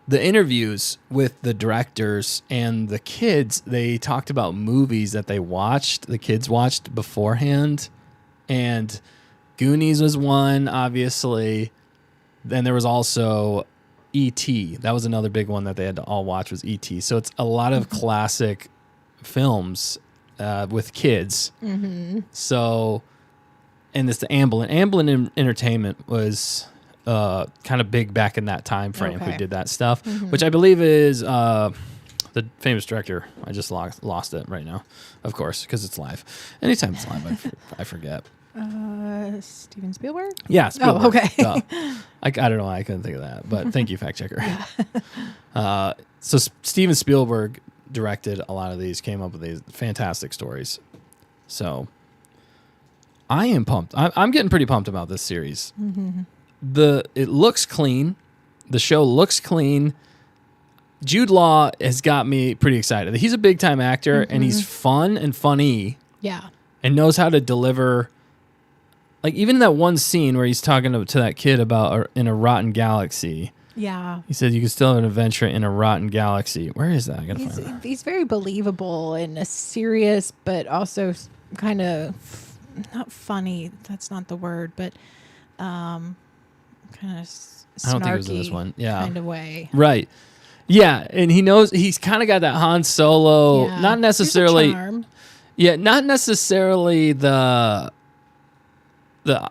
A: the interviews with the directors and the kids, they talked about movies that the kids watched beforehand. And Goonies was one, obviously. Then there was also E.T. That was another big one that they had to all watch was E.T. So it's a lot of classic films with kids. Mm-hmm. So, and it's the Amblin. Amblin Entertainment was... kind of big back in that time frame who did that stuff, which I believe is the famous director. I just lost it right now, of course, because it's live. Anytime it's live, I forget.
B: Steven Spielberg?
A: Yeah, Spielberg.
B: Oh, okay.
A: I don't know why I couldn't think of that, but thank you, fact checker. So Steven Spielberg directed a lot of these, came up with these fantastic stories. So I am pumped. I'm getting pretty pumped about this series. Mm-hmm. It looks clean. The show looks clean. Jude Law has got me pretty excited. He's a big time actor and he's fun and funny.
B: Yeah.
A: And knows how to deliver. Like even in that one scene where he's talking to that kid about in a rotten galaxy.
B: Yeah.
A: He said you can still have an adventure in a rotten galaxy. Where is that? I gotta find that.
B: He's very believable and a serious, but also kind of not funny. That's not the word, but kind of snarky,
A: I don't think it was in this one. Yeah.
B: kind of way.
A: Right. Yeah, and he knows he's kind of got that Han Solo,
B: Yeah.
A: not necessarily.
B: He's a charm.
A: Yeah, not necessarily the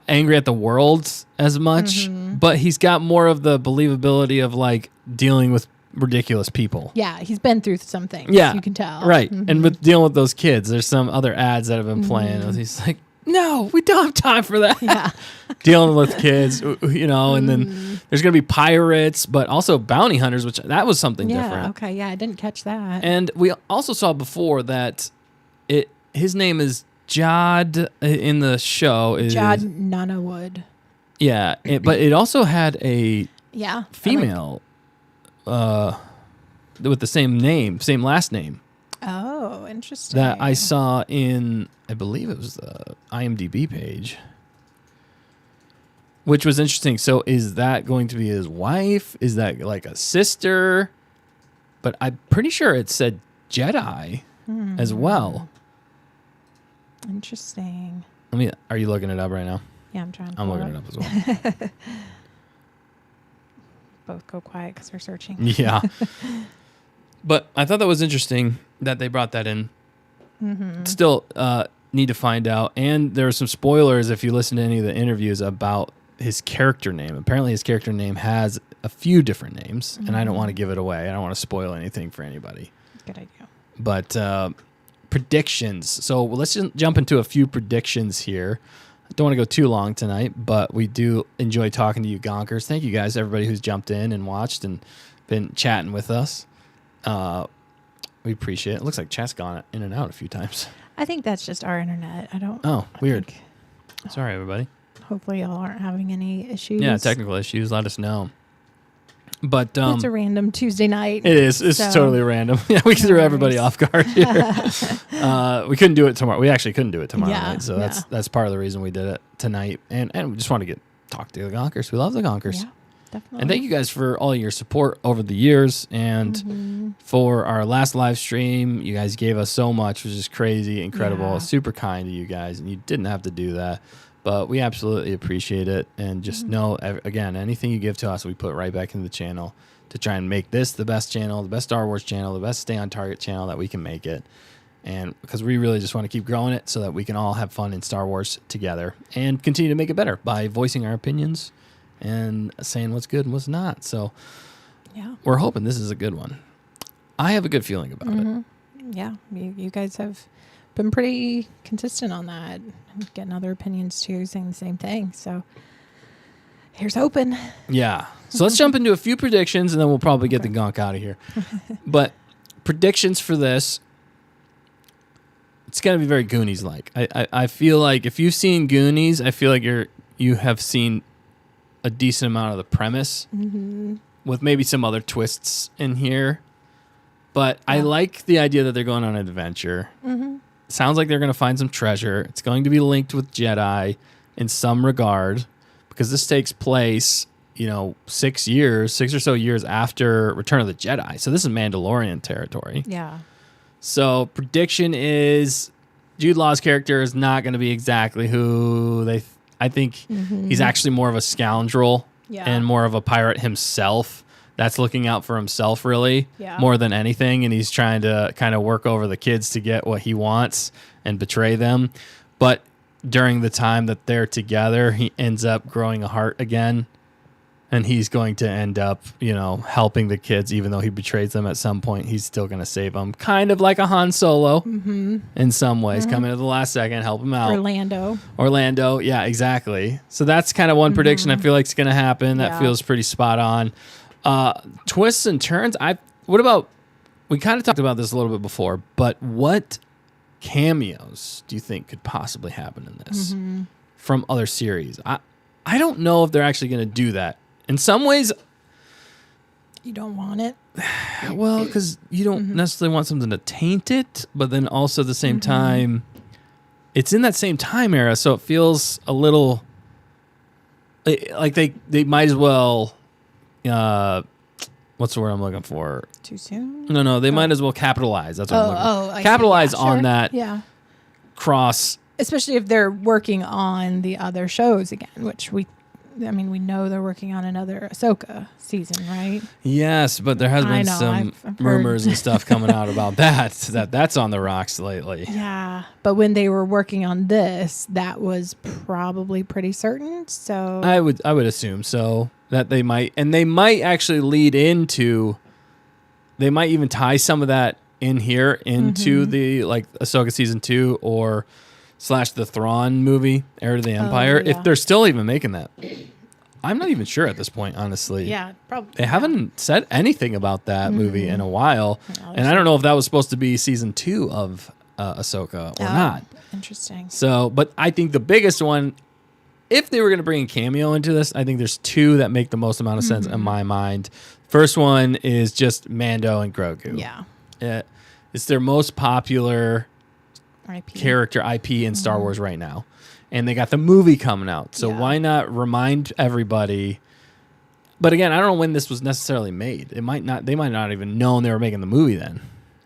A: angry at the world as much, but he's got more of the believability of like dealing with ridiculous people.
B: Yeah, he's been through some things.
A: Yeah,
B: You can tell.
A: Right, and with dealing with those kids, there's some other ads that have been playing. And he's like, no, we don't have time for that.
B: Yeah.
A: Dealing with kids, you know, and then there's going to be pirates, but also bounty hunters, which that was something different.
B: Okay. Yeah, I didn't catch that.
A: And we also saw before that his name is Jod in the show.
B: Jod Nanawood.
A: Yeah, but it also had a
B: Yeah.
A: female with the same last name
B: Oh, interesting.
A: that I saw in, I believe it was the IMDb page, which was interesting. So is that going to be his wife? Is that like a sister? But I'm pretty sure it said Jedi as well.
B: Interesting.
A: Are you looking it up right now?
B: Yeah, I'm trying.
A: I'm looking it up as well.
B: Both go quiet because we're searching.
A: Yeah. But I thought that was interesting that they brought that in. Still need to find out. And there were some spoilers if you listen to any of the interviews about his character name. Apparently his character name has a few different names, and I don't want to give it away. I don't want to spoil anything for anybody.
B: Good idea.
A: But predictions. So let's just jump into a few predictions here. I don't want to go too long tonight, but we do enjoy talking to you Gonkers. Thank you guys, everybody who's jumped in and watched and been chatting with us. We appreciate it. It looks like chat's gone in and out a few times.
B: I think that's just our internet.
A: Oh, weird. Sorry, everybody.
B: Hopefully y'all aren't having any issues.
A: Yeah, technical issues. Let us know. But
B: it's a random Tuesday night.
A: It is. It's totally random. Yeah, we threw everybody off guard here. We couldn't do it tomorrow. We actually couldn't do it tomorrow night. So that's part of the reason we did it tonight. And we just want to talk to the Gonkers. We love the Gonkers.
B: Yeah, definitely.
A: And thank you guys for all your support over the years. And for our last live stream, you guys gave us so much, which is crazy, incredible,
B: Yeah.
A: super kind to you guys. And you didn't have to do that. But we absolutely appreciate it. And just know, again, anything you give to us, we put right back into the channel to try and make this the best channel, the best Star Wars channel, the best Stay on Target channel that we can make it. And because we really just want to keep growing it so that we can all have fun in Star Wars together and continue to make it better by voicing our opinions and saying what's good and what's not. So we're hoping this is a good one. I have a good feeling about it.
B: Yeah, you guys have been pretty consistent on that. Getting other opinions too, saying the same thing. So here's hoping.
A: Yeah. So let's jump into a few predictions and then we'll probably get the gonk out of here. But predictions for this, it's going to be very Goonies-like. I feel like if you've seen Goonies, I feel like you have seen a decent amount of the premise with maybe some other twists in here. But I like the idea that they're going on an adventure. Sounds like they're going to find some treasure. It's going to be linked with Jedi in some regard because this takes place, 6 or so years after Return of the Jedi. So this is Mandalorian territory.
B: Yeah.
A: So prediction is Jude Law's character is not going to be exactly who I think he's actually more of a scoundrel and more of a pirate himself. That's looking out for himself, really, more than anything. And he's trying to kind of work over the kids to get what he wants and betray them. But during the time that they're together, he ends up growing a heart again. And he's going to end up, helping the kids, even though he betrays them at some point. He's still going to save them. Kind of like a Han Solo in some ways. Come in at the last second, help him out. Orlando. Yeah, exactly. So that's kind of one prediction I feel like is going to happen. That feels pretty spot on. Twists and turns. We kind of talked about this a little bit before, but what cameos do you think could possibly happen in this from other series? I don't know if they're actually going to do that. In some ways,
B: you don't want it.
A: Well, because you don't necessarily want something to taint it, but then also at the same time, it's in that same time era, so it feels a little like they might as well. What's the word I'm looking for?
B: Too soon?
A: No, they might as well capitalize. That's what I'm looking for. Capitalize on that cross.
B: Especially if they're working on the other shows again, which we know they're working on another Ahsoka season, right?
A: Yes, but there has been some rumors and stuff coming out about that's on the rocks lately.
B: Yeah, but when they were working on this, that was probably pretty certain. So
A: I would assume so. That they might actually lead into, they might even tie some of that in here into the Ahsoka season 2 or / the Thrawn movie, Heir to the Empire. If they're still even making that, I'm not even sure at this point, honestly.
B: Yeah, probably.
A: They haven't said anything about that movie in a while, and I don't know if that was supposed to be season 2 of Ahsoka or not.
B: Interesting.
A: So, but I think the biggest one if they were going to bring a cameo into this, I think there's two that make the most amount of sense in my mind. First one is just Mando and Grogu.
B: Yeah.
A: It's their most popular
B: IP.
A: character IP in Star Wars right now. And they got the movie coming out. So
B: Yeah.
A: why not remind everybody? But again, I don't know when this was necessarily made. They might not even known they were making the movie then.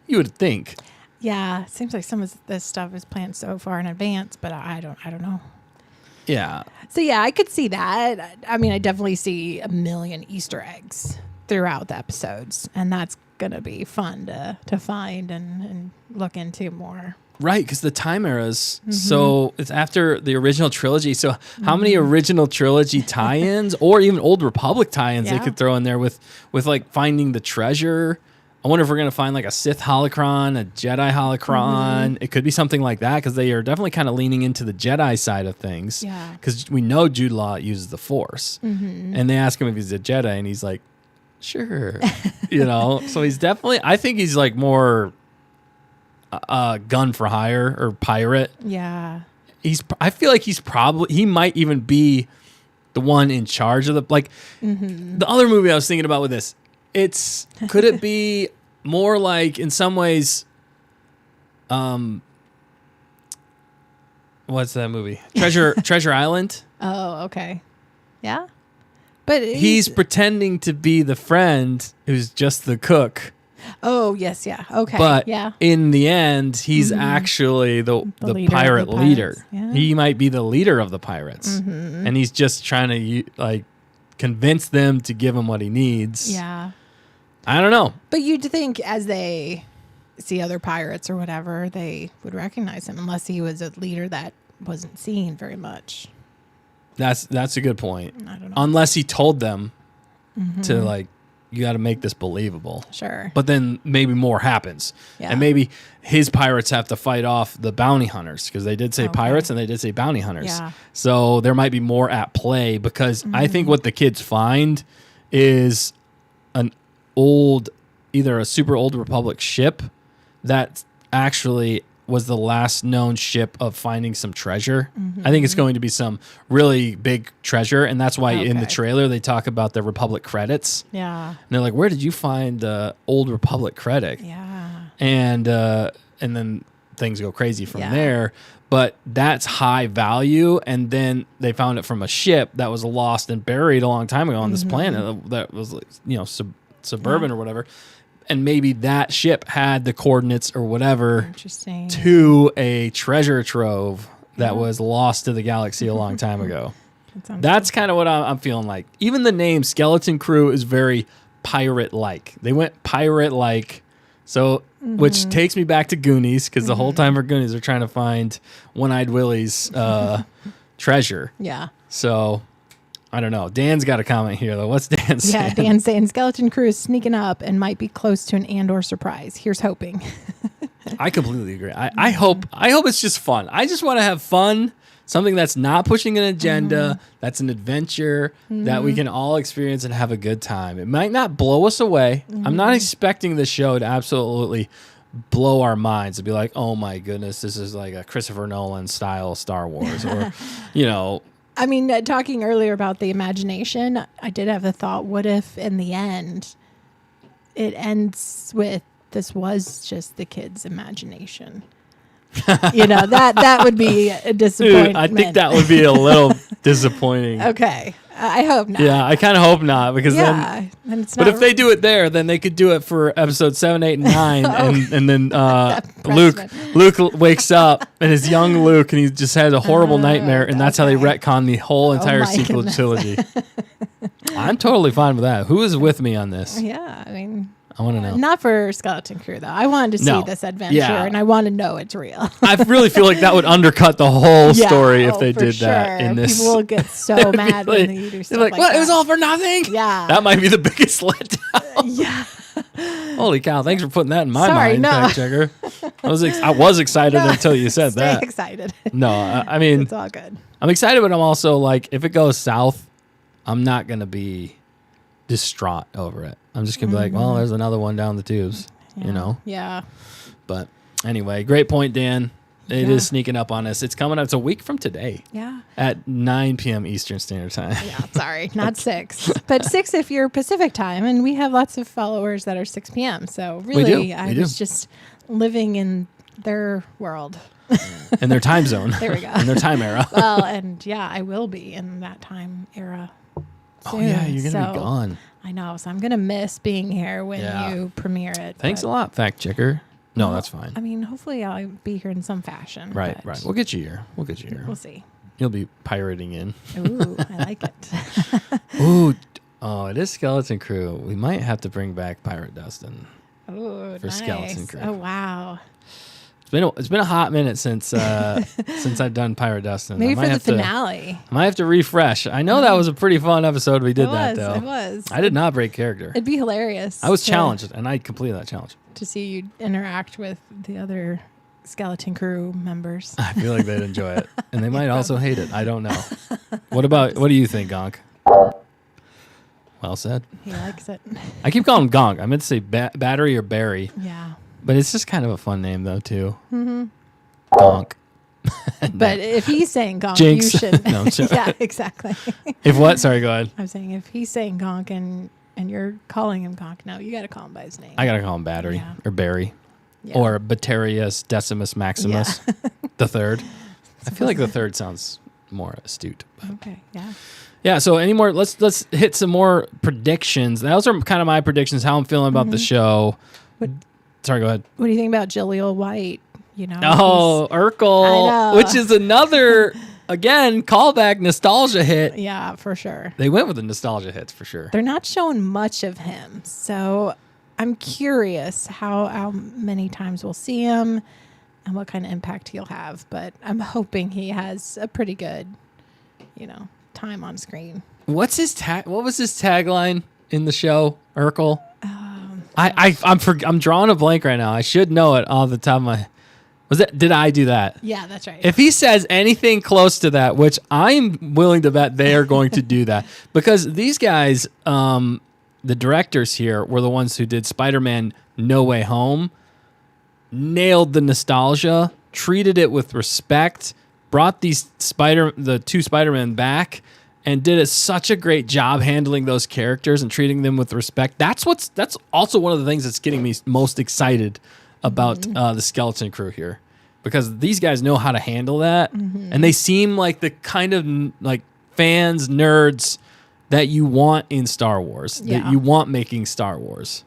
A: You would think.
B: Yeah, it seems like some of this stuff is planned so far in advance, but I don't know.
A: Yeah.
B: So yeah, I could see that. I mean, I definitely see a million Easter eggs throughout the episodes, and that's gonna be fun to find and look into more.
A: Right, because the time eras, so it's after the original trilogy. So how many original trilogy tie-ins or even Old Republic tie-ins they
B: Yeah.
A: could throw in there with like finding the treasure? I wonder if we're going to find like a Sith holocron, a Jedi holocron. It could be something like that because they are definitely kind of leaning into the Jedi side of things.
B: Yeah.
A: Because we know Jude Law uses the Force. And they ask him if he's a Jedi and he's like, sure. So he's definitely, I think he's like more... gun for hire or pirate.
B: Yeah.
A: I feel like he might even be the one in charge of the other movie I was thinking about with this. Could it be more like in some ways, what's that movie? Treasure Island.
B: Oh, okay. Yeah. But
A: He's pretending to be the friend who's just the cook.
B: Oh, yes, yeah. Okay.
A: But
B: yeah.
A: in the end, he's actually the
B: leader of
A: pirate
B: the pirates.
A: leader.
B: Yeah.
A: He might be the leader of the pirates. And he's just trying to convince them to give him what he needs.
B: Yeah.
A: I don't know.
B: But you'd think as they see other pirates or whatever, they would recognize him unless he was a leader that wasn't seen very much.
A: That's a good point.
B: I don't know.
A: Unless he told them to you got to make this believable.
B: Sure.
A: But then maybe more happens.
B: Yeah.
A: And maybe his pirates have to fight off the bounty hunters because they did say pirates and they did say bounty hunters.
B: Yeah.
A: So there might be more at play because I think what the kids find is either a super old Republic ship that actually was the last known ship of finding some treasure. I think it's going to be some really big treasure, and that's why in the
B: Okay.
A: trailer they talk about the Republic credits.
B: Yeah.
A: And they're like, "Where did you find the old Republic credit?"
B: Yeah.
A: And then things go crazy from
B: Yeah.
A: there. But that's high value, and then they found it from a ship that was lost and buried a long time ago on this planet that was suburban or whatever. And maybe that ship had the coordinates or whatever
B: Interesting.
A: to a treasure trove that was lost to the galaxy a long time ago.
B: That sounds
A: That's kind of what I'm feeling like. Even the name Skeleton Crew is very pirate-like. They went pirate-like, so which takes me back to Goonies because the whole time for Goonies they're trying to find One-Eyed Willie's treasure.
B: Yeah.
A: So I don't know. Dan's got a comment here though. What's Dan saying?
B: Yeah, Dan's saying Skeleton Crew is sneaking up and might be close to an Andor surprise. Here's hoping.
A: I completely agree. I hope it's just fun. I just want to have fun. Something that's not pushing an agenda, that's an adventure that we can all experience and have a good time. It might not blow us away. I'm not expecting the show to absolutely blow our minds to be like, oh my goodness, this is like a Christopher Nolan style Star Wars or,
B: I mean, talking earlier about the imagination, I did have the thought, what if in the end it ends with this was just the kid's imagination? That would be a disappointment.
A: Dude, I think that would be a little disappointing.
B: Okay. I hope not.
A: Yeah, I kind of hope not because then.
B: Then it's
A: But
B: not
A: if they do it there, then they could do it for episode 7, 8, and 9, and then Luke wakes up and is young Luke, and he just has a horrible nightmare, and that's how they retcon the whole entire
B: my
A: sequel
B: goodness.
A: trilogy. I'm totally fine with that. Who is with me on this?
B: Yeah, I mean,
A: I want to know.
B: not for Skeleton Crew though. I wanted to see
A: No.
B: this adventure,
A: Yeah.
B: and I want to know it's real.
A: I really feel like that would undercut the whole story if they
B: for
A: did that
B: sure.
A: in this.
B: People will get so mad when they do
A: They're
B: stuff
A: like,
B: like
A: what?
B: that.
A: It was all for nothing?
B: Yeah.
A: That might be the biggest letdown.
B: Yeah.
A: Holy cow! Thanks for putting that in my
B: Sorry,
A: mind,
B: no.
A: fact checker. I was excited until you said
B: Stay
A: that.
B: excited.
A: No, I mean,
B: It's all good.
A: I'm excited, but I'm also like, if it goes south, I'm not gonna be distraught over it. I'm just gonna be like, well, there's another one down the tubes,
B: Yeah. Yeah.
A: But anyway, great point, Dan. It is sneaking up on us. It's coming up. It's a week from today.
B: Yeah.
A: At 9 p.m. Eastern Standard Time.
B: Yeah, sorry, not 6, but 6 if you're Pacific time, and we have lots of followers that are 6 p.m. So really, I was just living in their world.
A: In their time zone.
B: There we go.
A: In their time era.
B: Well, and yeah, I will be in that time era soon.
A: Oh yeah, you're gonna be gone.
B: I know, so I'm gonna miss being here when you premiere it.
A: Thanks a lot, fact checker. No, that's fine.
B: I mean, hopefully I'll be here in some fashion.
A: Right. We'll get you here.
B: We'll see.
A: You'll be pirating in.
B: Ooh, I like it.
A: Ooh. Oh, it is Skeleton Crew. We might have to bring back Pirate Dustin.
B: Ooh,
A: for
B: nice.
A: Skeleton Crew.
B: Oh, wow.
A: It's been a hot minute since I've done Pirate Dustin.
B: Maybe for the finale.
A: I might have to refresh. I know that was a pretty fun episode. We did that though.
B: It was.
A: I did not break character.
B: It'd be hilarious.
A: I was challenged, and I completed that challenge.
B: To see you interact with the other Skeleton Crew members.
A: I feel like they'd enjoy it, and they might also hate it. I don't know. What do you think, Gonk? Well said.
B: He likes it.
A: I keep calling him Gonk. I meant to say Battery or Barry.
B: Yeah.
A: But it's just kind of a fun name, though, too. Mm-hmm. Gonk.
B: But if he's saying Gonk,
A: Jinx.
B: you should.
A: No, sure.
B: Yeah, exactly.
A: If what? Sorry, go ahead.
B: I'm saying if he's saying Gonk and you're calling him Gonk, no, you got to call him by his name.
A: I got to call him Battery or Barry.
B: Yeah.
A: Or Batarius Decimus Maximus the third. I feel like the third sounds more astute. But.
B: Okay, yeah.
A: Yeah, so any more, let's hit some more predictions. Those are kind of my predictions, how I'm feeling about the show. Sorry, go ahead.
B: What do you think about Jaleel White? You know,
A: Oh, Urkel, which is another, again, callback nostalgia hit.
B: Yeah, for sure.
A: They went with the nostalgia hits for sure.
B: They're not showing much of him, so I'm curious how many times we'll see him and what kind of impact he'll have. But I'm hoping he has a pretty good, time on screen.
A: What was his tagline in the show, Urkel? I'm drawing a blank right now. I should know it off the top of my. Did I do that?
B: Yeah, that's right.
A: If he says anything close to that, which I'm willing to bet they are going to do that, because these guys, the directors here, were the ones who did Spider-Man No Way Home, nailed the nostalgia, treated it with respect, brought the two Spider-Men back, and did such a great job handling those characters and treating them with respect. That's also one of the things that's getting me most excited about the Skeleton Crew here, because these guys know how to handle that, and they seem like the kind of like fans, nerds that you want in Star Wars, that you want making Star Wars.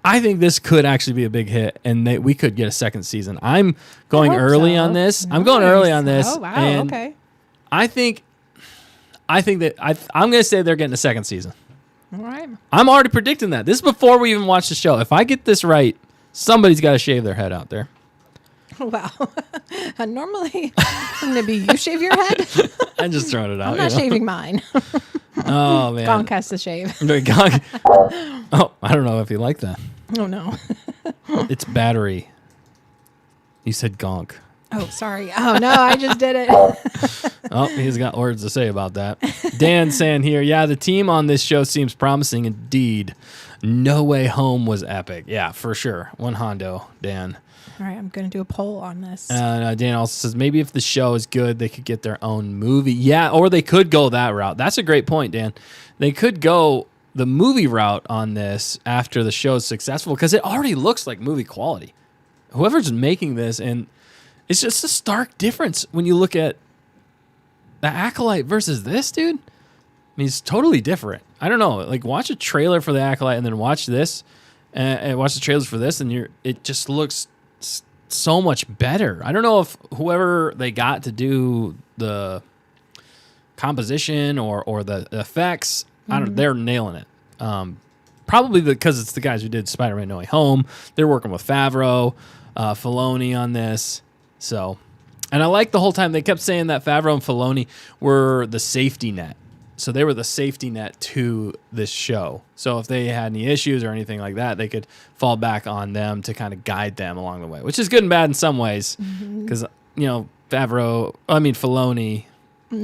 A: I think this could actually be a big hit, and we could get a second season. I'm going early on this. Nice. I'm going early on this.
B: Oh wow! Okay.
A: I think that I'm going to say they're getting a second season.
B: All right.
A: I'm already predicting that. This is before we even watch the show. If I get this right, somebody's got to shave their head out there.
B: Wow. Normally, wouldn't it be you shave your head?
A: I'm just throwing it out.
B: I'm not shaving mine.
A: Oh, man.
B: Gonk has to shave.
A: Gonk. Oh, I don't know if you like that.
B: Oh, no.
A: It's Battery. You said Gonk.
B: Oh, sorry. Oh, no, I just did it.
A: Oh, he's got words to say about that. Dan saying here, yeah, the team on this show seems promising indeed. No Way Home was epic. Yeah, for sure. One hondo, Dan.
B: All right, I'm going to do a poll on this.
A: Dan also says maybe if the show is good, they could get their own movie. Yeah, or they could go that route. That's a great point, Dan. They could go the movie route on this after the show is successful, because it already looks like movie quality. Whoever's making this, and it's just a stark difference when you look at the Acolyte versus this, dude. I mean, it's totally different. I don't know. Like, watch a trailer for the Acolyte and then watch this, and watch the trailers for this, and it just looks so much better. I don't know if whoever they got to do the composition or the effects, they're nailing it. Probably because it's the guys who did Spider-Man No Way Home. They're working with Favreau, Filoni on this. So, and I like the whole time they kept saying that Favreau and Filoni were the safety net. So they were the safety net to this show. So if they had any issues or anything like that, they could fall back on them to kind of guide them along the way, which is good and bad in some ways. Because, Filoni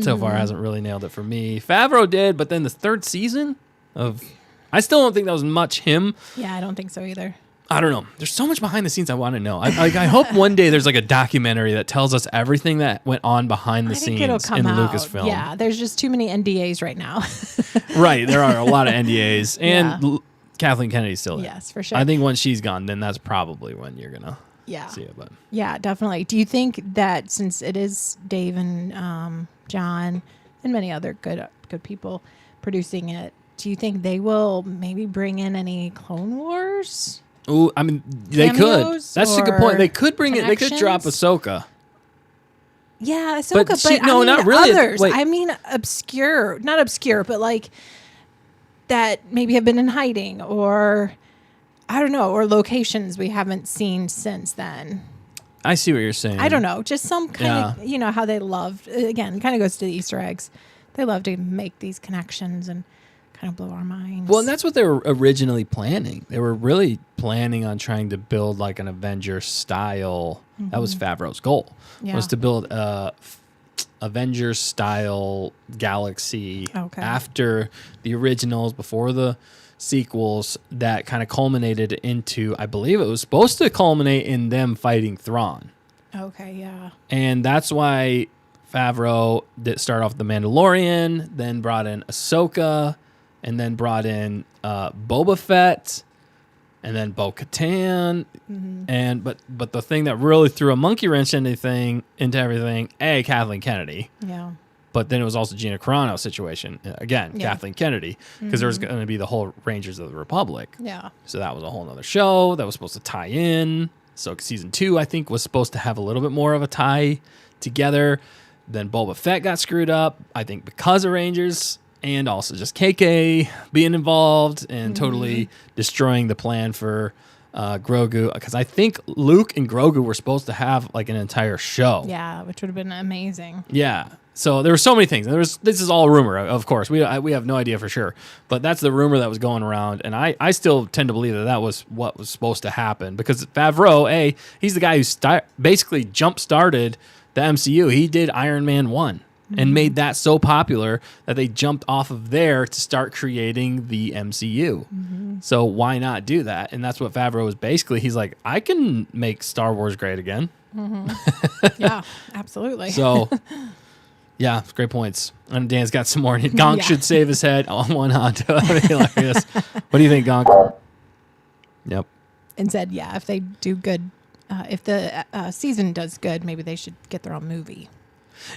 A: so far hasn't really nailed it for me. Favreau did, but then the third season I still don't think that was much him.
B: Yeah, I don't think so either.
A: I don't know. There's so much behind the scenes I want to know. I hope one day there's like a documentary that tells us everything that went on behind the scenes in Lucasfilm.
B: Yeah, there's just too many NDAs right now.
A: Right, there are a lot of NDAs, and Kathleen Kennedy's still there.
B: Yes, for sure.
A: I think once she's gone, then that's probably when you're gonna see it. But
B: yeah, definitely. Do you think that since it is Dave and John and many other good people producing it, do you think they will maybe bring in any Clone Wars?
A: Ooh, I mean, they could. That's a good point. They could bring it. They could drop Ahsoka.
B: Yeah, Ahsoka, but
A: no,
B: I mean,
A: not really.
B: Others.
A: Wait.
B: I mean, not obscure, but like that maybe have been in hiding, or I don't know, or locations we haven't seen since then.
A: I see what you're saying.
B: I don't know, just some kind of, how they loved. Again, kind of goes to the Easter eggs. They love to make these connections and kind of blow our minds.
A: Well, and that's what they were originally planning. They were really planning on trying to build like an Avengers style. That was Favreau's goal, was to build a Avengers style galaxy after the originals, before the sequels, that kind of culminated into, I believe it was supposed to culminate in them fighting Thrawn.
B: Okay, yeah.
A: And that's why Favreau did start off The Mandalorian, then brought in Ahsoka, and then brought in Boba Fett, and then Bo-Katan, and but the thing that really threw a monkey wrench into everything, Kathleen Kennedy, but then it was also Gina Carano's situation again, Kathleen Kennedy, because there was going to be the whole Rangers of the Republic, so that was a whole other show that was supposed to tie in. So season 2, I think, was supposed to have a little bit more of a tie together. Then Boba Fett got screwed up, I think, because of Rangers. And also just KK being involved and totally destroying the plan for Grogu. Because I think Luke and Grogu were supposed to have like an entire show.
B: Yeah, which would have been amazing.
A: Yeah. So there were so many things. This is all rumor, of course. We have no idea for sure. But that's the rumor that was going around. And I still tend to believe that was what was supposed to happen. Because Favreau, he's the guy who basically jump-started the MCU. He did Iron Man 1. And made that so popular that they jumped off of there to start creating the MCU. So why not do that? And that's what Favreau was basically. He's like, I can make Star Wars great again.
B: Yeah, absolutely.
A: So, yeah, great points. And Dan's got some more. Gonk should save his head on one Honda. Hilarious. What do you think, Gonk? Yep.
B: And said, if they do good, if the season does good, maybe they should get their own movie.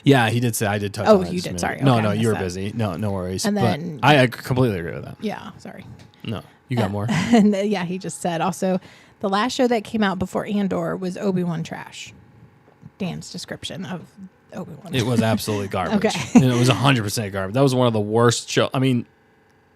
A: Yeah, he did say. I did touch on that.
B: Oh, you did. Sorry.
A: No,
B: okay,
A: no, you were busy. No worries.
B: And then
A: I completely agree with that.
B: Yeah, sorry.
A: No, you got more.
B: And he just said also the last show that came out before Andor was Obi-Wan trash. Dan's description of Obi-Wan.
A: It was absolutely garbage.
B: Okay.
A: And it was 100% garbage. That was one of the worst shows. I mean,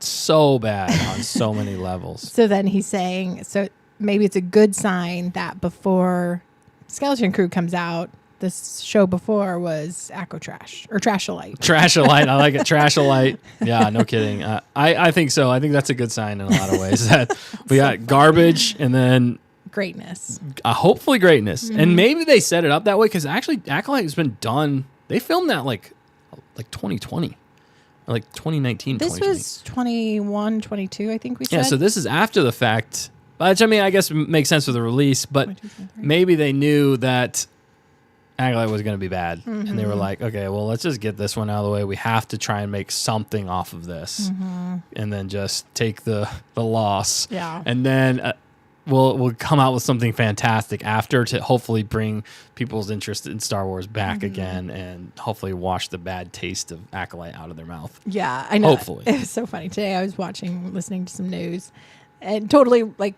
A: so bad on so many levels. So
B: then he's saying, so maybe it's a good sign that before Skeleton Crew comes out, this show before was Acco Trash or Trasholite.
A: Trasholite. I like it. Trasholite. Yeah, no kidding. I think so. I think that's a good sign in a lot of ways that we got garbage and then
B: greatness.
A: Hopefully greatness. And maybe they set it up that way because actually Acolyte has been done. They filmed that like 2020 or like 2019.
B: This was 21, 22, I think we said.
A: Yeah, so this is after the fact. Which, I mean, I guess makes sense for the release, but maybe they knew that Acolyte was going to be bad. And they were like, okay, well, let's just get this one out of the way. We have to try and make something off of this. And then just take the loss.
B: Yeah.
A: And then we'll come out with something fantastic after to hopefully bring people's interest in Star Wars back again and hopefully wash the bad taste of Acolyte out of their mouth.
B: Yeah, I know.
A: Hopefully.
B: It was so funny. Today I was listening to some news and totally like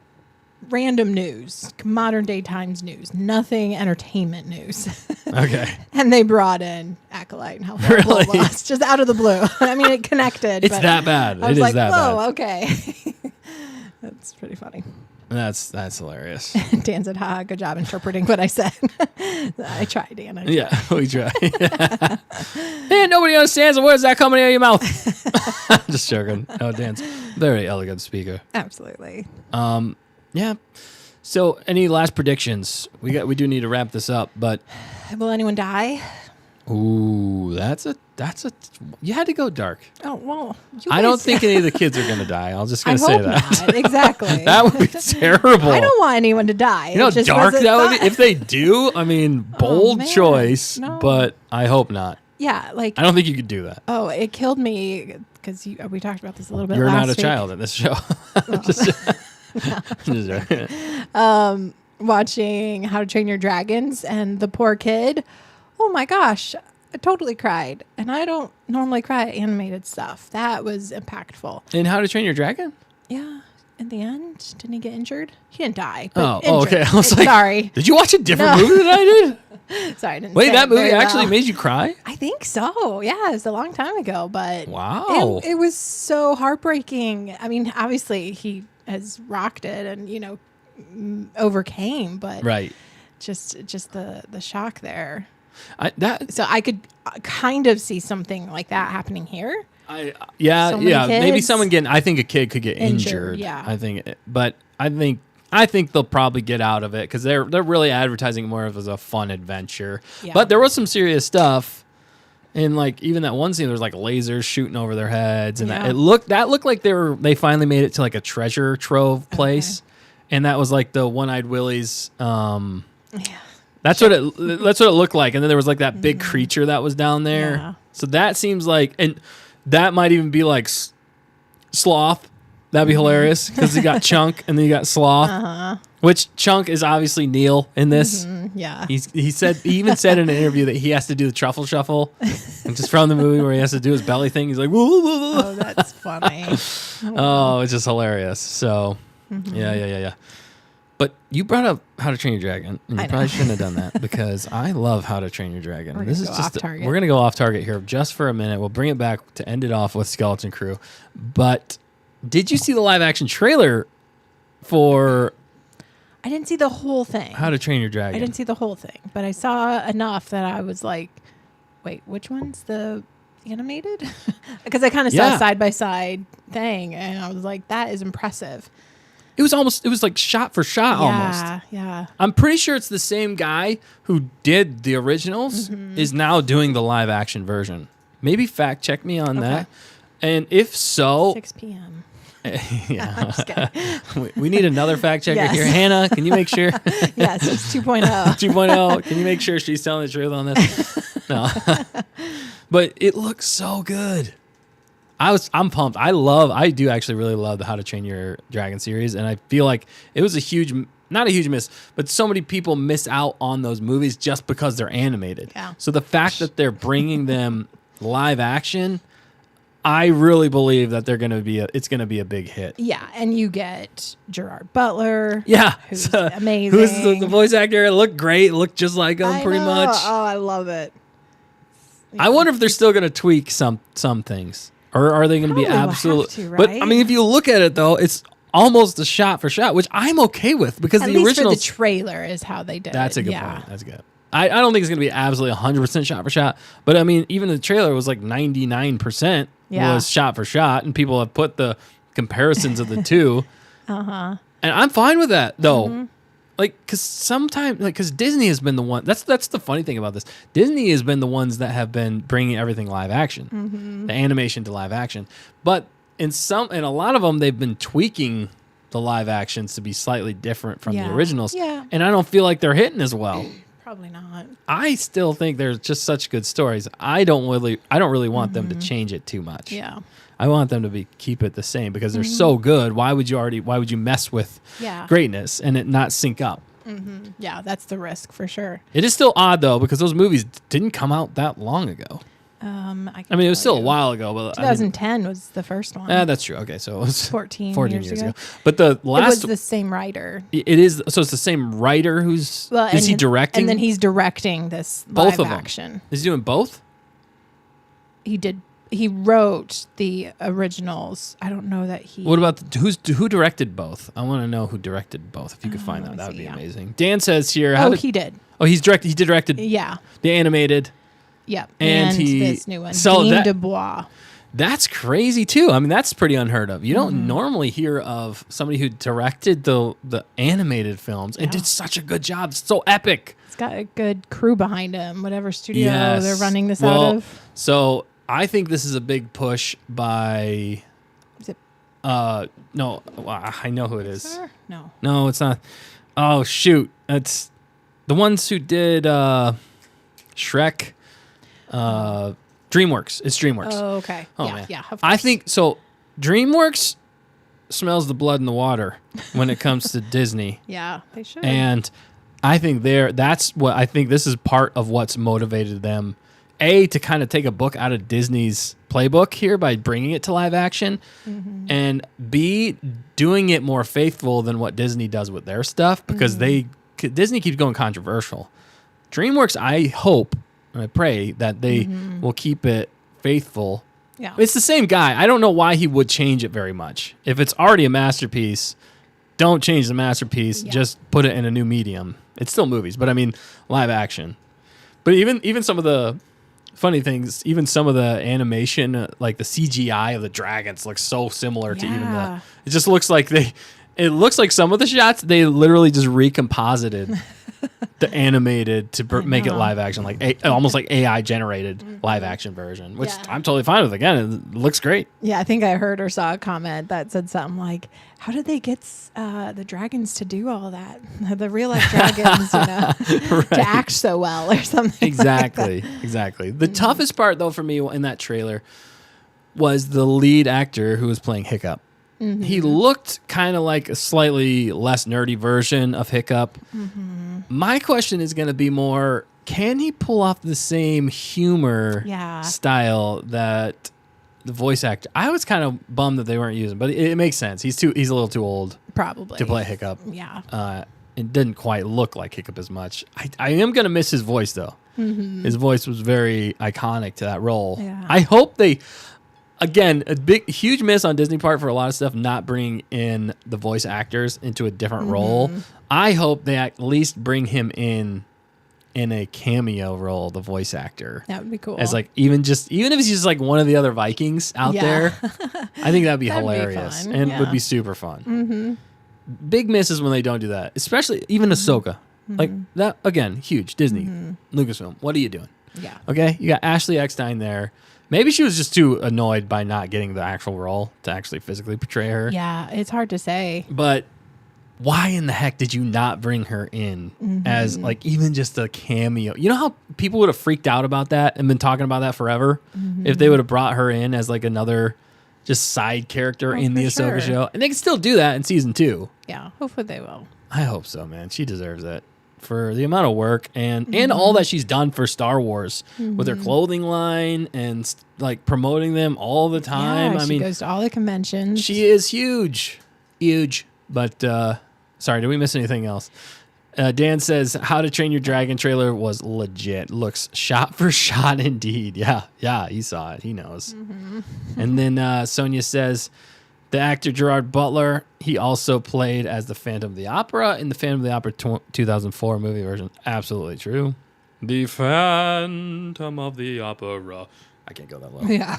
B: random news, modern day times news, nothing entertainment news.
A: Okay.
B: And they brought in Acolyte and how
A: Really?
B: it was just out of the blue. I mean, it connected.
A: It's that bad.
B: I was
A: It
B: like,
A: is that
B: whoa,
A: bad.
B: okay. That's pretty funny.
A: That's hilarious.
B: Dan said, "Ha, good job interpreting what I said." I tried, Dan.
A: Yeah, we try. Man, nobody understands the words that coming out of your mouth. Just joking. No, Dan's very elegant speaker.
B: Absolutely.
A: Yeah. So, any last predictions? We do need to wrap this up, but
B: Will anyone die?
A: Ooh, that's a. You had to go dark.
B: Oh well,
A: I don't think any of the kids are gonna die. I'm just gonna say
B: hope
A: that.
B: not. Exactly.
A: That would be terrible.
B: I don't want anyone to die.
A: You know
B: It
A: how
B: just
A: dark
B: wasn't
A: that would be?
B: thought-
A: If they do, I mean, bold
B: man.
A: choice,
B: No.
A: but I hope not.
B: Yeah, like
A: I don't think you could do that.
B: oh, it killed me because we talked about this a little bit.
A: You're
B: last
A: not a
B: week.
A: child in this show. Just joking.
B: Watching How to Train Your Dragons, and the poor kid. Oh my gosh, I totally cried, and I don't normally cry at animated stuff. That was impactful.
A: In How to Train Your Dragon?
B: Yeah. In the end, didn't he get injured? He didn't die.
A: Oh,
B: But injured.
A: okay. I was like,
B: sorry.
A: Did you watch a different
B: No.
A: movie than I did?
B: Sorry, I didn't
A: Wait,
B: say
A: that
B: it
A: movie
B: very
A: actually
B: well.
A: made you cry?
B: I think so. Yeah, it was a long time ago, but
A: Wow.
B: it was so heartbreaking. I mean, obviously he has rocked it and overcame, but
A: Right.
B: just the shock there.
A: So
B: I could kind of see something like that happening here.
A: yeah,
B: So many
A: maybe
B: kids
A: someone I think a kid could get injured.
B: yeah.
A: I think they'll probably get out of it because they're really advertising it more as a fun adventure.
B: Yeah.
A: But there was some serious stuff. And like even that one scene, there was like lasers shooting over their heads, and
B: Yeah.
A: that looked like they finally made it to like a treasure trove place, and that was like the One-Eyed Willie's.
B: Yeah.
A: That's what it looked like, and then there was like that big creature that was down there.
B: Yeah.
A: So that seems like, and that might even be like Sloth. That'd be hilarious because you got Chunk and then you got Sloth, which Chunk is obviously Neil in this.
B: Yeah.
A: He even said in an interview that he has to do the truffle shuffle, and just from the movie where he has to do his belly thing. He's like, woo, woo, woo.
B: Oh, that's funny.
A: Oh, it's just hilarious. So, yeah. But you brought up How to Train Your Dragon, and you probably shouldn't have done that because I love How to Train Your Dragon.
B: We're
A: We're gonna go off target here just for a minute. We'll bring it back to end it off with Skeleton Crew. But did you see the live action trailer for
B: I didn't see the whole thing.
A: How to Train Your Dragon?
B: I didn't see the whole thing, but I saw enough that I was like, wait, which one's the animated? Because I kind of saw a side-by-side thing, and I was like, that is impressive.
A: It was like shot for shot almost.
B: Yeah.
A: I'm pretty sure it's the same guy who did the originals is now doing the live action version. Maybe fact check me on that. And if so,
B: 6 p.m.
A: yeah,
B: I'm just kidding.
A: we need another fact checker
B: Yes.
A: here. Hannah, can you make sure?
B: Yes, it's 2.0.
A: 2.0. Can you make sure she's telling the truth on this? No. But it looks so good. I'm pumped. I do actually really love the How to Train Your Dragon series, and I feel like it was not a huge miss, but so many people miss out on those movies just because they're animated.
B: Yeah.
A: So the fact that they're bringing them live action, I really believe that it's going to be a big hit.
B: Yeah, and you get Gerard Butler.
A: Yeah,
B: Who's
A: so,
B: amazing.
A: Who's the voice actor? Looked great. Looked just like him,
B: I
A: pretty
B: know.
A: much.
B: Oh, I love it.
A: I wonder if they're still going to tweak some things, or are they going to be
B: Probably will
A: absolute?
B: have to,
A: But
B: right?
A: I mean, if you look at it though, it's almost a shot for shot, which I'm okay with because
B: At
A: the
B: least
A: original.
B: for the trailer is how they did
A: That's
B: it.
A: a good point. That's good. I don't think it's going to be absolutely 100% shot for shot, but I mean, even the trailer was like 99% was shot for shot, and people have put the comparisons of the two. And I'm fine with that though. Like, because sometimes, because Disney has been the one. That's the funny thing about this. Disney has been the ones that have been bringing everything live action, the animation to live action. But in a lot of them, they've been tweaking the live actions to be slightly different from the originals.
B: Yeah.
A: And I don't feel like they're hitting as well.
B: Probably not.
A: I still think they're just such good stories. I don't really want them to change it too much.
B: Yeah.
A: I want them to keep it the same because they're so good. Why would you mess with greatness and it not sync up?
B: Yeah, that's the risk for sure.
A: It is still odd though because those movies didn't come out that long ago.
B: I
A: mean, it was still a while ago, but
B: 2010 was the first one.
A: that's true. Okay, so it was
B: 14
A: years ago. But the last
B: it was the same writer.
A: it is so it's the same writer who's is he directing?
B: And then he's directing this
A: both
B: live
A: of them.
B: action.
A: Is he doing both?
B: He wrote the originals. I don't know that he.
A: What about who directed both? I want to know who directed both. If you could find that, that would be amazing. Dan says here.
B: He did.
A: Oh, he directed.
B: Yeah.
A: The animated.
B: Yep.
A: And
B: this new one.
A: So
B: Dean DuBois.
A: That's crazy too. I mean, that's pretty unheard of. You don't normally hear of somebody who directed the animated films and did such a good job. It's so epic.
B: It's got a good crew behind him, whatever studio
A: Yes.
B: they're running this
A: Well,
B: out of.
A: So I think this is a big push by.
B: Is it
A: No, I know who it is.
B: Pixar? No.
A: No, it's not. Oh shoot, it's the ones who did Shrek. DreamWorks. It's DreamWorks.
B: Oh, okay.
A: Oh
B: yeah,
A: man.
B: yeah. Of
A: I
B: course.
A: think so. DreamWorks smells the blood in the water when it comes to Disney,
B: Yeah, they should.
A: and I think that's what I think. This is part of what's motivated them. A, to kind of take a book out of Disney's playbook here by bringing it to live action, and B, doing it more faithful than what Disney does with their stuff, because Disney keeps going controversial. DreamWorks, I hope and I pray that they will keep it faithful.
B: yeah.
A: It's the same guy. I don't know why he would change it very much. If it's already a masterpiece, don't change the masterpiece.
B: Yeah.
A: Just put it in a new medium. It's still movies, but I mean live action. But even some of the funny things, even some of the animation, like the CGI of the dragons, looks so similar to even the.
B: Yeah.
A: It just looks like It looks like some of the shots they literally just recomposited the animated to make it live action, like almost like AI generated live action version, which
B: Yeah.
A: I'm totally fine with. Again, it looks great.
B: Yeah, I think I heard or saw a comment that said something like, "How did they get the dragons to do all that? The real life dragons, to act so well, or something."
A: Exactly. The toughest part, though, for me in that trailer was the lead actor who was playing Hiccup. He looked kind of like a slightly less nerdy version of Hiccup. My question is going to be more, can he pull off the same humor
B: Yeah.
A: style that the voice actor? I was kind of bummed that they weren't using, but it makes sense. He's a little too old
B: Probably
A: to play Hiccup.
B: Yeah.
A: It didn't quite look like Hiccup as much. I am going to miss his voice, though. His voice was very iconic to that role.
B: Yeah.
A: I hope they... Again, huge miss on Disney part for a lot of stuff, not bringing in the voice actors into a different role. I hope they at least bring him in a cameo role, the voice actor.
B: That would be cool.
A: As like even if he's just like one of the other Vikings out
B: Yeah.
A: there, I think that'd be
B: That'd be
A: hilarious
B: fun,
A: and
B: yeah.
A: would be super fun. Big misses when they don't do that, especially even Ahsoka. Like that again, huge Disney, Lucasfilm. What are you doing?
B: Yeah.
A: Okay, you got Ashley Eckstein there. Maybe she was just too annoyed by not getting the actual role to actually physically portray her.
B: Yeah, it's hard to say.
A: But why in the heck did you not bring her in as like even just a cameo? You know how people would have freaked out about that and been talking about that forever if they would have brought her in as like another just side character in the
B: for
A: Ahsoka
B: sure.
A: show. And they can still do that in season 2.
B: Yeah, hopefully they will.
A: I hope so, man. She deserves it for the amount of work and all that she's done for Star Wars with her clothing line and like promoting them all the time.
B: Yeah,
A: I
B: she
A: mean,
B: goes to all the conventions.
A: she is huge. But sorry, did we miss anything else? Dan says, How to Train Your Dragon trailer was legit. Looks shot for shot indeed. Yeah, he saw it. He knows. And then Sonia says, the actor Gerard Butler, he also played as the Phantom of the Opera in the Phantom of the Opera 2004 movie version. Absolutely true. The Phantom of the Opera. I can't go that low.
B: Yeah.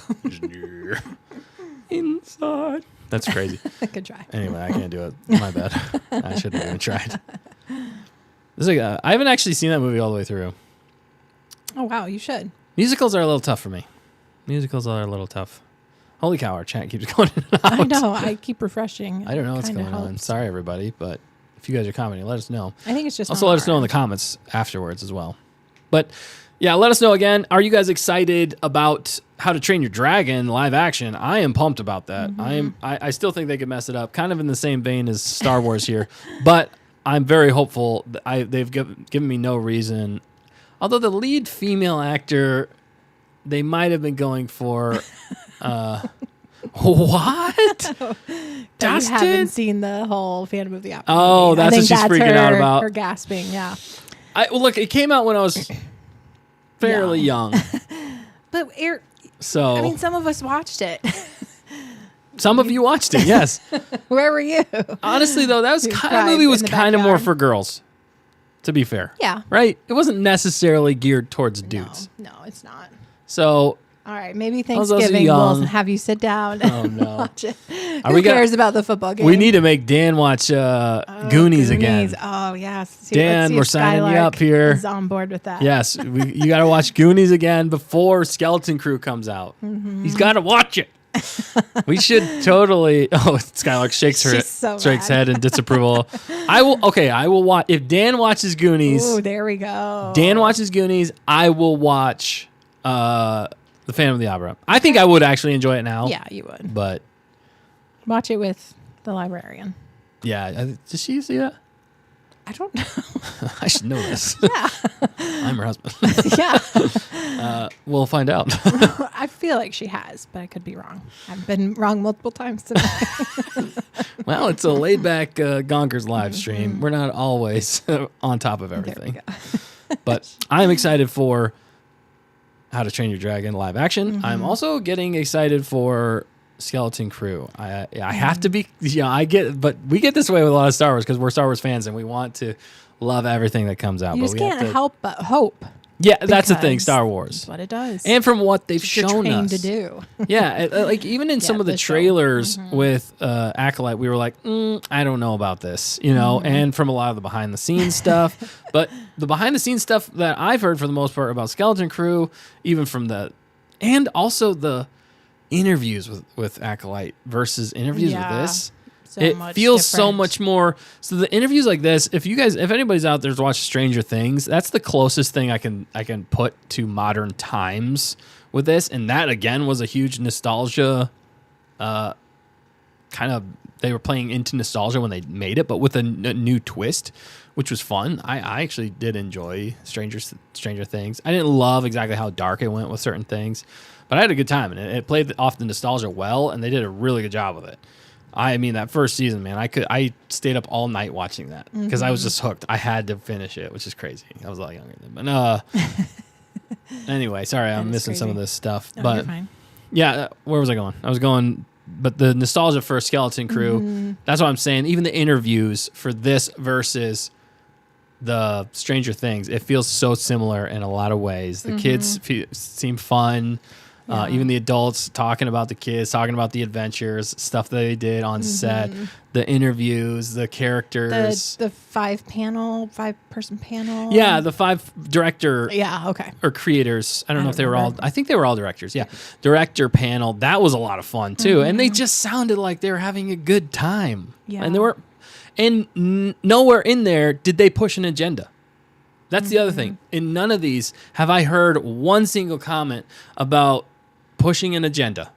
A: Inside. That's crazy.
B: Good try.
A: Anyway, I can't do it. My bad. I shouldn't have even tried. This is like, I haven't actually seen that movie all the way through.
B: Oh, wow, you should.
A: Musicals are a little tough for me. Holy cow, our chat keeps going in and out.
B: I know. I keep refreshing.
A: I don't know what's
B: Kinda
A: going on.
B: helps.
A: Sorry, everybody, but if you guys are commenting, let us know.
B: I think it's just
A: Also,
B: on
A: let us know
B: our
A: in the comments afterwards as well. But yeah, let us know again. Are you guys excited about How to Train Your Dragon live action? I am pumped about that. I still think they could mess it up, kind of in the same vein as Star Wars here, but I'm very hopeful. They've given me no reason. Although the lead female actor, they might have been going for. What?
B: You
A: Dustin?
B: haven't seen the whole Phantom of the Opera.
A: Oh,
B: movie. I
A: that's
B: think
A: what she's freaking out about.
B: Her gasping, yeah.
A: Well, look, it came out when I was fairly young.
B: But
A: So
B: I mean, some of us watched it.
A: some of you watched it, yes.
B: Where were you?
A: Honestly, though, that
B: cried
A: movie
B: in
A: was
B: the
A: kind of more
B: backyard.
A: for girls, to be fair.
B: Yeah.
A: Right? It wasn't necessarily geared towards dudes.
B: No, it's not.
A: So
B: All right, maybe
A: Those are
B: Thanksgiving
A: young.
B: will have you sit down
A: Oh,
B: and
A: no.
B: watch it.
A: Are
B: Who
A: we gonna-
B: cares about the football game?
A: We need to make Dan watch Goonies again.
B: Oh, yes.
A: Dan,
B: let's see
A: we're
B: if
A: signing you
B: Skylark
A: up here.
B: is on board with that.
A: Yes, you got to watch Goonies again before Skeleton Crew comes out. He's got to watch it. We should totally. Oh, Skylark shakes
B: She's so
A: shakes
B: mad.
A: head in disapproval. I will. Okay, I will watch. If Dan watches Goonies,
B: Oh, there we go.
A: Dan watches Goonies. I will watch The Phantom of the Opera. I think I would actually enjoy it now.
B: Yeah, you would.
A: But
B: Watch it with the librarian.
A: yeah, does she see that?
B: I don't know.
A: I should know this.
B: Yeah.
A: I'm her husband.
B: Yeah.
A: We'll find out.
B: I feel like she has, but I could be wrong. I've been wrong multiple times today.
A: Well, it's a laid back Gonkers live stream. We're not always on top of
B: There we
A: everything.
B: go.
A: But I'm excited for How to Train Your Dragon live action. I'm also getting excited for Skeleton Crew. I have to be, but we get this way with a lot of Star Wars because we're Star Wars fans and we want to love everything that comes out.
B: You
A: but
B: just
A: we have
B: can't
A: to,
B: help but hope.
A: Yeah, that's the thing.
B: because
A: Star Wars,
B: That's what it does.
A: and from what they've
B: It's what
A: shown
B: you're trained
A: us,
B: to do.
A: yeah, like even in some of the
B: the show.
A: trailers with Acolyte, we were like, I don't know about this, and from a lot of the behind the scenes stuff. But the behind the scenes stuff that I've heard for the most part about Skeleton Crew, even from and also the interviews with Acolyte versus interviews with this.
B: So
A: It
B: much
A: feels so
B: different.
A: much more. So the interviews like this, if anybody's out there's watched Stranger Things, that's the closest thing I can put to modern times with this. And that again was a huge nostalgia. Kind of, they were playing into nostalgia when they made it, but with a new twist, which was fun. I actually did enjoy Stranger Things. I didn't love exactly how dark it went with certain things, but I had a good time and it played off the nostalgia well, and they did a really good job with it. I mean, that first season, man, I stayed up all night watching that because I was just hooked. I had to finish it, which is crazy. I was a lot younger then, but anyway, sorry, I'm
B: is
A: missing some of
B: crazy.
A: this stuff.
B: No,
A: but
B: you're fine.
A: yeah, where was I going? I was going, but the nostalgia for Skeleton Crew. That's what I'm saying. Even the interviews for this versus the Stranger Things, it feels so similar in a lot of ways. The kids seem fun.
B: Yeah.
A: Even the adults talking about the kids, talking about the adventures, stuff that they did on set, the interviews, the characters.
B: The 5-person panel.
A: Yeah, the 5 director
B: Yeah. Okay.
A: or creators. I don't know if they were all.
B: remember.
A: I think they were all directors. Yeah, director panel. That was a lot of fun too, and they just sounded like they were having a good time.
B: Yeah.
A: and they were, and nowhere in there did they push an agenda. That's the other thing. In none of these have I heard one single comment about pushing an agenda.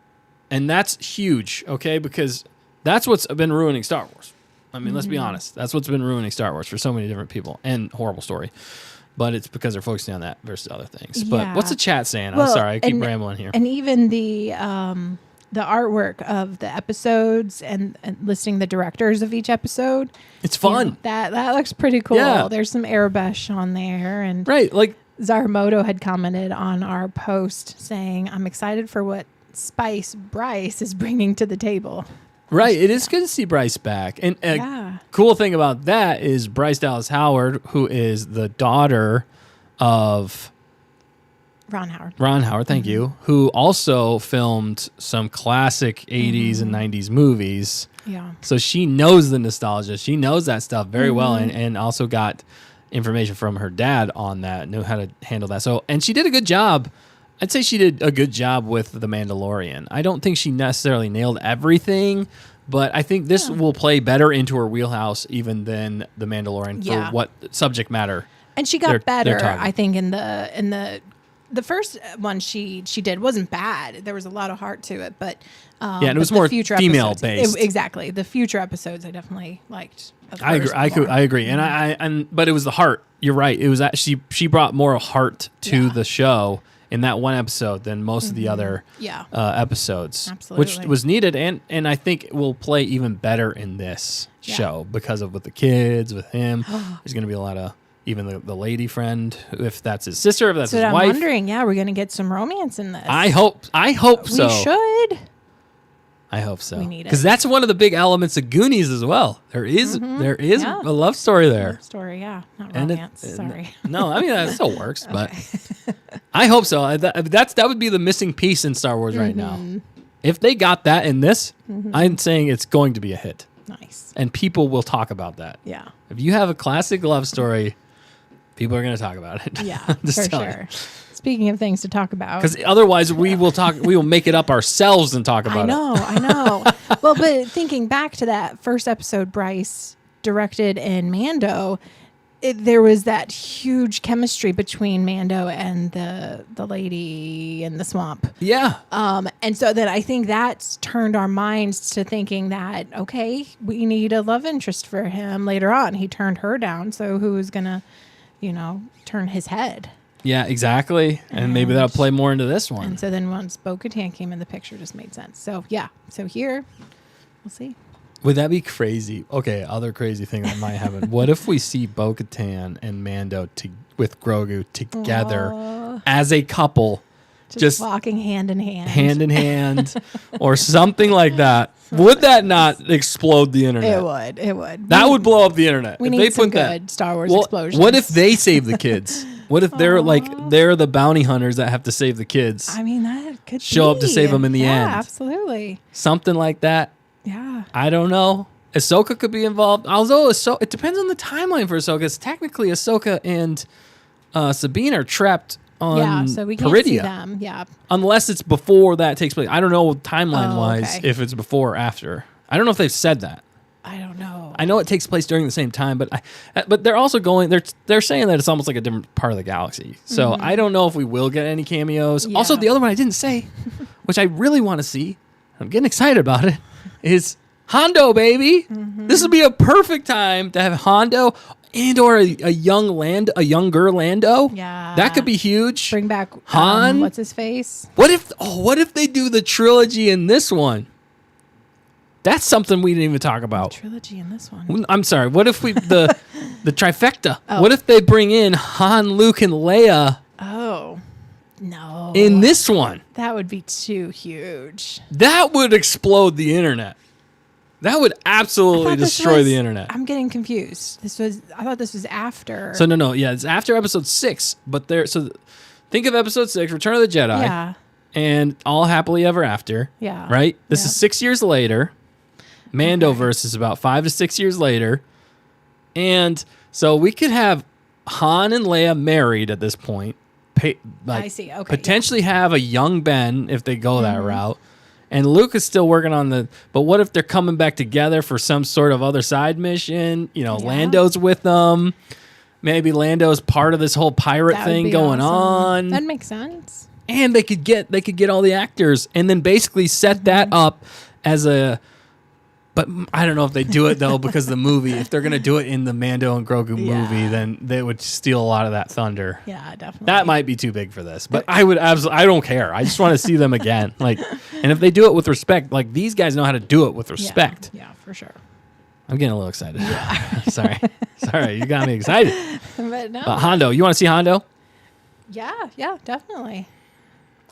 A: And that's huge, okay? Because that's what's been ruining Star Wars. I mean, let's be honest. That's what's been ruining Star Wars for so many different people. And horrible story. But it's because they're focusing on that versus other things. But
B: Yeah.
A: what's the chat saying? I'm
B: Well,
A: sorry. I keep
B: and-
A: rambling here.
B: And even the artwork of the episodes and listing the directors of each episode.
A: It's fun.
B: That looks pretty cool.
A: Yeah.
B: There's some Arabesh on there, and
A: Right. Like,
B: Zarmoto had commented on our post saying, "I'm excited for what spice Bryce is bringing to the table."
A: right. It is good to see Bryce back. And
B: Yeah.
A: cool thing about that is Bryce Dallas Howard, who is the daughter of
B: Ron Howard.
A: Ron Howard, thank you, who also filmed some classic 80s and 90s movies.
B: Yeah.
A: So she knows the nostalgia. She knows that stuff very well, and also got information from her dad on that, knew how to handle that. So, and she did a good job. I'd say she did a good job with The Mandalorian. I don't think she necessarily nailed everything, but I think this will play better into her wheelhouse even than The Mandalorian
B: Yeah.
A: for what subject matter.
B: And she got
A: They're
B: better,
A: targeting.
B: I think, in the first one she did wasn't bad. There was a lot of heart to it, but
A: and it
B: but
A: was
B: the
A: more
B: future
A: female-based.
B: episodes- exactly, the future episodes I definitely liked. of
A: I agree.
B: hers more.
A: I agree, but it was the heart. You're right. It was actually she brought more heart to
B: Yeah.
A: the show in that one episode than most of the other
B: Yeah.
A: episodes,
B: Absolutely.
A: which was needed, and I think it will play even better in this
B: Yeah.
A: show because of with the kids, with him. There's going to be a lot of even the lady friend, if that's his sister, if that's
B: So
A: his
B: I'm
A: wife.
B: wondering, we're going to get some romance in this.
A: I hope so.
B: We should.
A: I hope so.
B: We need it.
A: Because that's one of the big elements of Goonies as well. There is
B: Yeah.
A: a love story there.
B: Story, yeah. Not
A: And
B: romance. Sorry.
A: No, I mean that still works, but I hope so. That would be the missing piece in Star Wars right now. If they got that in this, I'm saying it's going to be a hit.
B: Nice.
A: And people will talk about that.
B: Yeah.
A: If you have a classic love story, people are going to talk about it.
B: Yeah, for sure. Speaking of things to talk about.
A: Because otherwise we will make it up ourselves and talk about it.
B: I know. Well, but thinking back to that first episode Bryce directed in Mando, there was that huge chemistry between Mando and the lady in the swamp.
A: Yeah.
B: And so that I think that's turned our minds to thinking that, okay, we need a love interest for him later on. He turned her down. So who's going to, turn his head?
A: Yeah, exactly. And maybe that'll play more into this one.
B: And so then once Bo-Katan came in, the picture just made sense. So yeah. So here, we'll see.
A: Would that be crazy? Okay, other crazy thing that might happen. What if we see Bo-Katan and Mando with Grogu together as a couple,
B: just walking hand in
A: hand, or something like that? Would that not explode the internet?
B: It would.
A: That would blow up the internet.
B: We need some good Star Wars explosions.
A: What if they save the kids? What if they're they're the bounty hunters that have to save the kids?
B: I mean, that could
A: show up to save them in the end.
B: Yeah, absolutely.
A: Something like that.
B: Yeah.
A: I don't know. Ahsoka could be involved. Although it depends on the timeline for Ahsoka. Because technically Ahsoka and Sabine are trapped on
B: so we can't
A: Peridia.
B: see them. Yeah.
A: Unless it's before that takes place. I don't know timeline-wise
B: okay.
A: if it's before or after. I don't know if they've said that.
B: I don't know.
A: I know it takes place during the same time, but they're also they're saying that it's almost like a different part of the galaxy. So I don't know if we will get any cameos.
B: Yeah.
A: Also, the other one I didn't say, which I really want to see, I'm getting excited about it, is Hondo, baby. This would be a perfect time to have Hondo and or a younger Lando.
B: Yeah.
A: That could be huge.
B: Bring back
A: Han.
B: What's his face?
A: What if they do the trilogy in this one? That's something we didn't even talk about.
B: Trilogy in this one.
A: I'm sorry. What if the trifecta? Oh. What if they bring in Han, Luke, and Leia?
B: Oh, no.
A: In this one.
B: That would be too huge.
A: That would explode the internet. That would absolutely destroy the internet.
B: I'm getting confused. I thought this was after.
A: So no. Yeah, it's after episode 6. But think of episode 6, Return of the Jedi.
B: Yeah.
A: And All Happily Ever After.
B: Yeah.
A: Right? This is 6 years later. Mandoverse is about 5 to 6 years later. And so we could have Han and Leia married at this point.
B: I see. Okay.
A: Potentially have a young Ben if they go that route. And Luke is still working on but what if they're coming back together for some sort of other side mission? Lando's with them. Maybe Lando's part of this whole pirate thing going on.
B: That makes sense.
A: And they could get all the actors and then basically set that up as but I don't know if they do it though because the movie, if they're going to do it in the Mando and Grogu movie, then they would steal a lot of that thunder.
B: Yeah, definitely.
A: That might be too big for this, but I don't care. I just want to see them again. And if they do it with respect, these guys know how to do it with respect.
B: Yeah, for sure.
A: I'm getting a little excited. Yeah. Sorry, you got me excited.
B: But no.
A: Hondo, you want to see Hondo?
B: Yeah, definitely.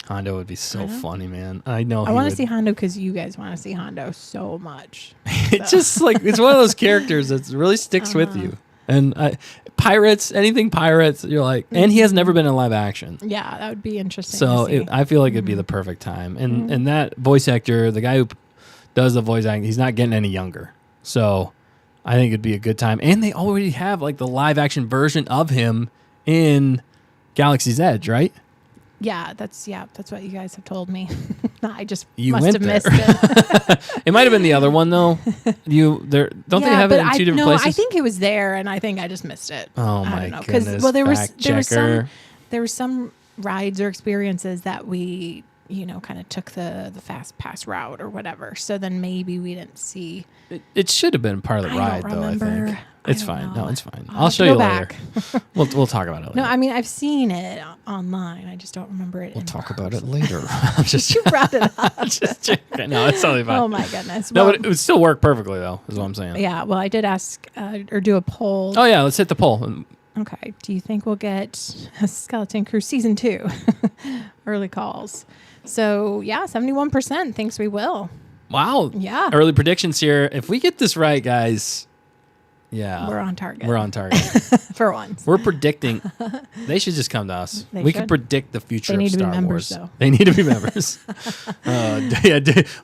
A: Hondo would be so funny, man. I know.
B: I want to see Hondo because you guys want to see Hondo so much.
A: It's just it's one of those characters that really sticks with you. And pirates, anything pirates, you're like, and he has never been in live action.
B: Yeah, that would be interesting.
A: So I feel like it'd be the perfect time. And that voice actor, the guy who does the voice acting, he's not getting any younger. So I think it'd be a good time. And they already have the live action version of him in Galaxy's Edge, right?
B: Yeah, that's what you guys have told me. I just
A: You
B: must
A: went
B: have
A: there.
B: missed it.
A: It might have been the other one though. Don't they have it in two different places?
B: I think it was there, and I think I just missed it.
A: Oh
B: I
A: my
B: don't know.
A: goodness!
B: There were some rides or experiences that we kind of took the fast pass route or whatever. So then maybe we didn't see.
A: It should have been part of the ride, though. I think it's fine. No, it's fine. I'll show you later. We'll talk about it later.
B: No, I mean I've seen it online. I just don't remember it.
A: We'll talk about it later. I'm just
B: you brought it up.
A: just joking. No, it's totally fine.
B: Oh my goodness.
A: No, but it would still work perfectly, though. Is what I'm saying.
B: Yeah. Well, I did ask or do a poll.
A: Oh yeah, let's hit the poll.
B: Okay. Do you think we'll get a Skeleton Crew season 2? Early calls. So yeah, 71% thinks we will.
A: Wow.
B: Yeah.
A: Early predictions here. If we get this right, guys, Yeah.
B: We're on target.
A: We're on target.
B: For once.
A: We're predicting. They should just come to us.
B: They
A: We can
B: should.
A: predict the future
B: They need
A: of
B: to be
A: Star
B: members,
A: Wars.
B: though.
A: They need to be members.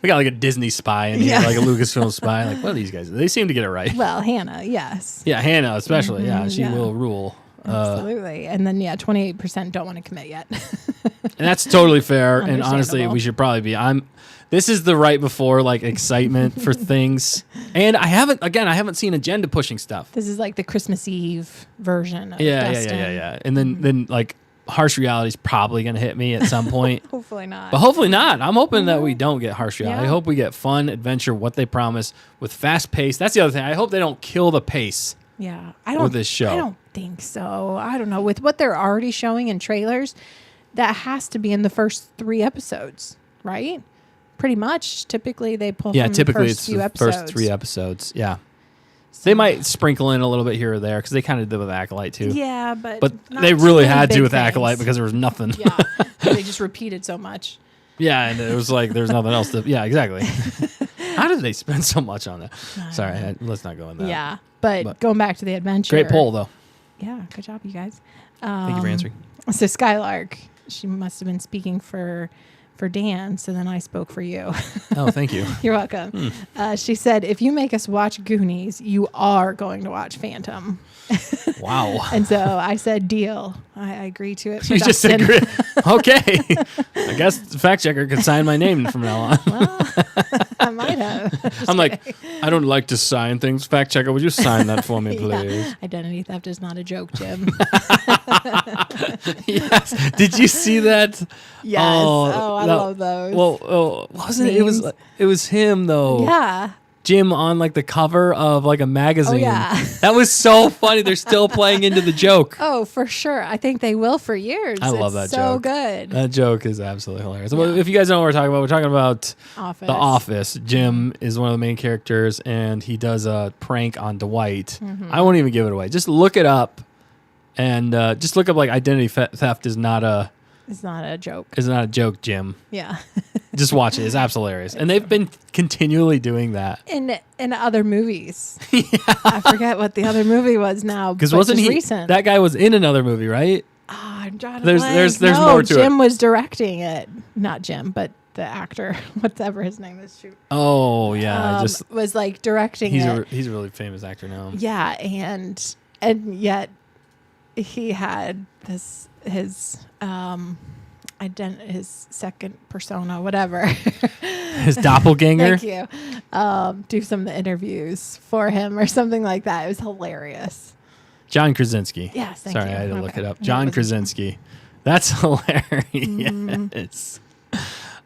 A: We got like a Disney spy in here,
B: Yeah.
A: like a Lucasfilm spy. Like, what are these guys? They seem to get it right.
B: Well, Hannah, yes.
A: Yeah, Hannah especially. Yeah, she
B: yeah.
A: will rule.
B: Absolutely. And then, 28% don't want to commit yet.
A: And that's totally fair. And honestly,
B: Understandable.
A: we should probably be. This is the right before like excitement for things. And I haven't seen Agenda pushing stuff.
B: This is like the Christmas Eve version of
A: Yeah.
B: Destin.
A: And then like harsh reality is probably going to hit me at some point.
B: Hopefully not.
A: But hopefully not. I'm hoping that we don't get harsh reality.
B: Yeah.
A: I hope we get fun, adventure, what they promise with fast pace. That's the other thing. I hope they don't kill the pace.
B: Yeah.
A: with this show.
B: I don't think so. I don't know. With what they're already showing in trailers, that has to be in the first 3 episodes, right? Pretty much. Typically, they pull from
A: Typically
B: the
A: it's
B: first few
A: the
B: episodes.
A: first 3 episodes. Yeah. They might sprinkle in a little bit here or there because they kind of did with Acolyte too.
B: Yeah, but
A: But
B: not
A: they
B: too
A: really
B: many
A: had to
B: big
A: with
B: things.
A: Acolyte because there was nothing.
B: Yeah. They just repeated so much.
A: Yeah, and it was like there's nothing else to. Yeah, exactly. How did they spend so much on that? Sorry, let's not go in that.
B: Yeah. But going back to the adventure.
A: Great poll though.
B: Yeah, good job, you guys.
A: Thank you for answering.
B: So Skylark, she must have been speaking for Dan, so then I spoke for you.
A: Oh, thank you.
B: You're welcome. She said, if you make us watch Goonies, you are going to watch Phantom.
A: Wow.
B: And so I said, deal. I agree to it.
A: You just
B: Dustin.
A: agree. Okay. I guess the fact checker could sign my name from now on.
B: Well, I might have.
A: I'm like, I don't like to sign things. Fact checker, would you sign that for me,
B: Yeah.
A: please?
B: Identity theft is not a joke, Jim.
A: Yes. Did you see that?
B: Yes. Oh, I love those.
A: Well, wasn't it?
B: Memes.
A: It was him though.
B: Yeah.
A: Jim on like the cover of like a magazine.
B: Oh, yeah.
A: That was so funny. They're still playing into the joke.
B: Oh, for sure. I think they will for years.
A: I love that
B: It's so
A: joke.
B: good.
A: That joke is absolutely hilarious. Well, if you guys don't know what we're talking about
B: Office.
A: The Office. Jim is one of the main characters, and he does a prank on Dwight. I won't even give it away. Just look it up, and just look up like identity theft is not a joke, Jim.
B: Yeah.
A: Just watch it. It's absolutely hilarious. And they've been continually doing that.
B: In other movies. I forget what the other movie was now.
A: Because
B: but
A: wasn't
B: just
A: he
B: recent?
A: that guy was in another movie, right?
B: I'm drawing a
A: There's
B: blank. No,
A: more to
B: Jim
A: it.
B: was directing it. Not Jim, but the actor, whatever his name is. Shoot.
A: Oh yeah, just
B: was like directing
A: he's
B: it.
A: he's a really famous actor now.
B: Yeah, and yet he had his second persona, whatever.
A: His doppelganger.
B: Thank you. Do some of the interviews for him or something like that. It was hilarious.
A: John Krasinski.
B: Yes, thank
A: Sorry,
B: you.
A: I had to
B: My
A: look
B: bad.
A: it up.
B: No,
A: John
B: it wasn't.
A: Krasinski. That's hilarious.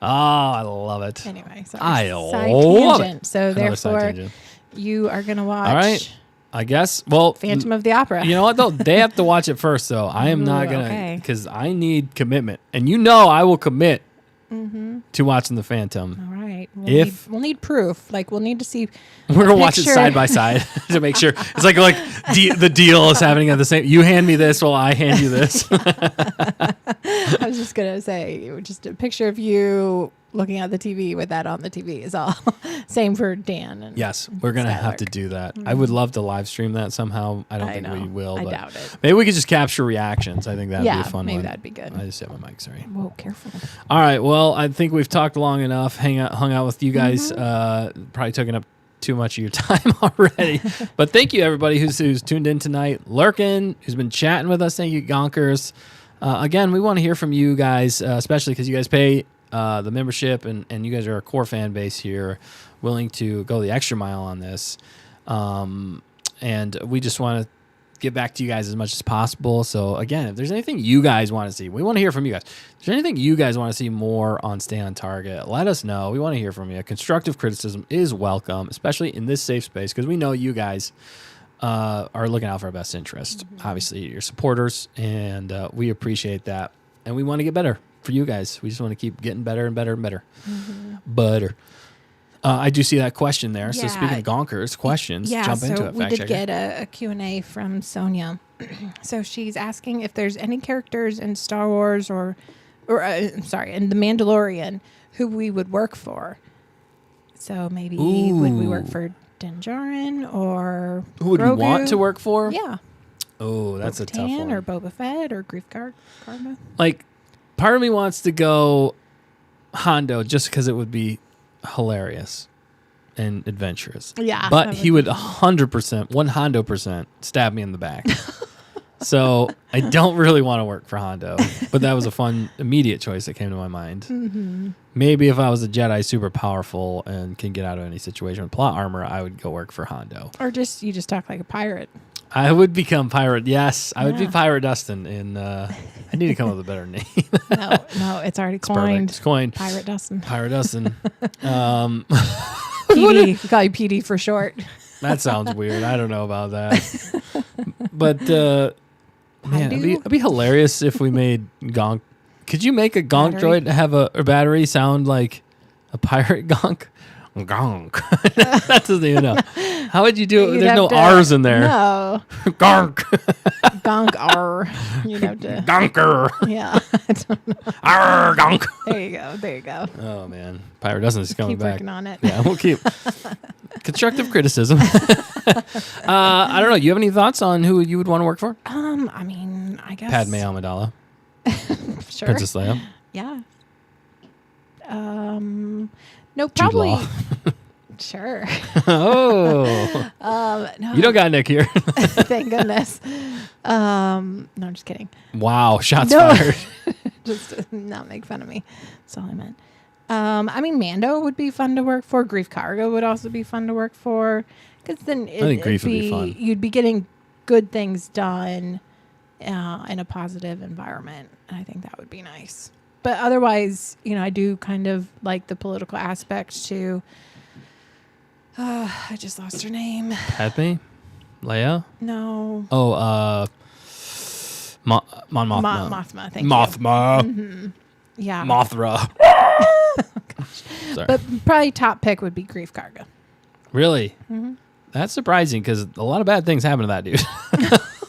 A: Oh, I love it.
B: Anyway, sorry.
A: I
B: Side
A: love
B: tangent.
A: it.
B: So
A: Another side
B: therefore,
A: tangent.
B: you are going to watch
A: All right. I guess. Well,
B: Phantom of the Opera.
A: You know what though? They have to watch it first, though. I am not gonna
B: okay.
A: because I need commitment, and I will commit to watching the Phantom.
B: All right. We'll need proof. Like we'll need to see.
A: We're gonna watch it
B: picture.
A: side by side to make sure it's like the deal is happening at the same. You hand me this while I hand you this.
B: I was just gonna say, just a picture of you looking at the TV with that on the TV is all. Same for Dan. And
A: Yes, we're gonna have to do that. I would love to live stream that somehow. I don't think
B: know.
A: we will.
B: I
A: but
B: doubt it.
A: Maybe we could just capture reactions. I think that'd be a fun
B: maybe
A: one.
B: that'd be good.
A: I just hit my mic. Sorry.
B: Whoa, careful.
A: All right. Well, I think we've talked long enough. Hung out with you guys. Probably taking up too much of your time already. But thank you everybody who's tuned in tonight, lurking, who's been chatting with us. Thank you, Gonkers. Again, we want to hear from you guys, especially because you guys pay the membership and you guys are a core fan base here, willing to go the extra mile on this. And we just want to get back to you guys as much as possible. So again, if there's anything you guys want to see, we want to hear from you guys. If there's anything you guys want to see more on Stay on Target, let us know. We want to hear from you. Constructive criticism is welcome, especially in this safe space, because we know you guys are looking out for our best interest. Obviously, you're supporters, and we appreciate that. And we want to get better for you guys. We just want to keep getting better and better and better. Butter. I do see that question there. So
B: Yeah.
A: speaking of Gonkers, questions, jump into it.
B: We
A: Fact
B: did
A: checker.
B: get a Q&A from Sonia. So she's asking if there's any characters in Star Wars or in The Mandalorian who we would work for. So maybe would we work for Din Djarin or
A: Who would you
B: Grogu.
A: want to work for?
B: Yeah.
A: Oh, that's a tough
B: Bo-Katan
A: one.
B: or Boba Fett or Grief Karga.
A: Like, part of me wants to go Hondo just because it would be hilarious and adventurous.
B: Yeah.
A: But he would 100%, 100% stab me in the back. So I don't really want to work for Hondo. But that was a fun, immediate choice that came to my mind.
B: Mm-hmm.
A: Maybe if I was a Jedi super powerful and can get out of any situation with plot armor, I would go work for Hondo.
B: Or you just talk like a pirate.
A: I would become Pirate. Yes, I would be
B: Yeah.
A: Pirate Dustin. And I need to come up with a better name.
B: No, it's already coined.
A: It's coined.
B: Pirate Dustin.
A: Pirate Dustin.
B: PD. We call you PD for short.
A: That sounds weird. I don't know about that. But man, it'd be hilarious if we made Gonk. Could you make a Gonk
B: Battery?
A: droid have a battery sound like a pirate Gonk? Gonk. That doesn't even know. How would you do it?
B: You'd
A: There's no
B: have to-
A: R's in there.
B: No.
A: Gonk.
B: Gonk R. You'd have to.
A: Gonker.
B: Yeah. I don't know.
A: Arr, Gonk.
B: There you go.
A: Oh man, Pirate Dustin is coming
B: Keep
A: back.
B: working on it.
A: Yeah, we'll keep constructive criticism. I don't know. You have any thoughts on who you would want to work for?
B: I mean, I guess.
A: Padme Amidala,
B: Sure.
A: Princess Leia.
B: Yeah. No,
A: Jude
B: probably.
A: Law.
B: Sure.
A: Oh,
B: No.
A: you don't got Nick here.
B: Thank goodness. No, I'm just kidding.
A: Wow, shots
B: No.
A: fired.
B: Just not make fun of me. That's all I meant. I mean, Mando would be fun to work for. Grief Karga would also be fun to work for. Because then
A: think Grief would be fun.
B: You'd be getting good things done in a positive environment. And I think that would be nice. But otherwise, I do kind of like the political aspect too. I just lost her name.
A: Padme, Leia.
B: No.
A: Oh, Mon Mothma.
B: Mothma. Thank you.
A: Mothma.
B: Yeah.
A: Mothra. Sorry.
B: But probably top pick would be Grief Karga.
A: Really?
B: Mm-hmm.
A: That's surprising because a lot of bad things happen to that dude.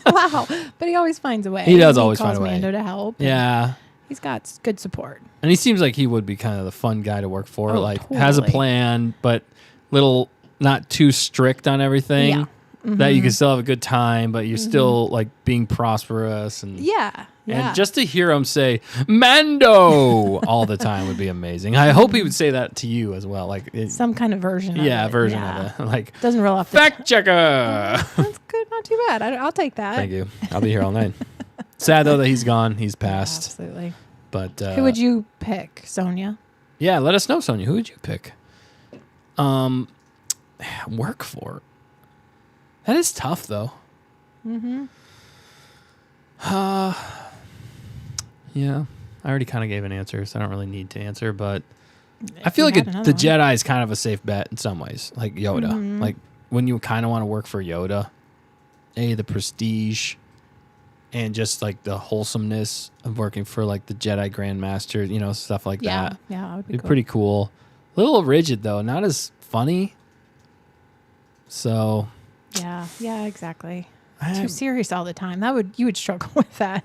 B: Wow. But he always finds a way.
A: He does always find
B: calls
A: a way.
B: Mando to help. and
A: Yeah.
B: He's got good support.
A: And he seems like he would be kind of the fun guy to work for.
B: Oh,
A: Like has a
B: totally.
A: plan, but not too strict on everything.
B: Yeah. Mm-hmm.
A: That you can still have a good time, but you're still like being prosperous and
B: Yeah. Yeah.
A: And just to hear him say Mando all the time would be amazing. I hope he would say that to you as well. Like
B: some kind of version of it.
A: yeah, version
B: Yeah.
A: of it. Like
B: Doesn't roll off the
A: fact checker.
B: That's good. Not too bad. I'll take that.
A: Thank you. I'll be here all night. Sad though that he's gone. He's passed.
B: Absolutely.
A: But
B: Who would you pick? Sonia?
A: Yeah, let us know, Sonia. Who would you pick? Work for. That is tough though.
B: Mm-hmm.
A: Yeah. I already kind of gave an answer, so I don't really need to answer, but I feel
B: you
A: like
B: had
A: the
B: another one.
A: Jedi is kind of a safe bet in some ways, like Yoda.
B: Mm-hmm.
A: Like when you kind of want to work for Yoda, the prestige and just like the wholesomeness of working for like the Jedi Grand Master, stuff like
B: Yeah.
A: that.
B: Yeah. That would be
A: It'd be
B: cool.
A: pretty cool. A little rigid though, not as funny. So
B: Yeah. Yeah. Exactly.
A: I-
B: Too serious all the time. You would struggle with that.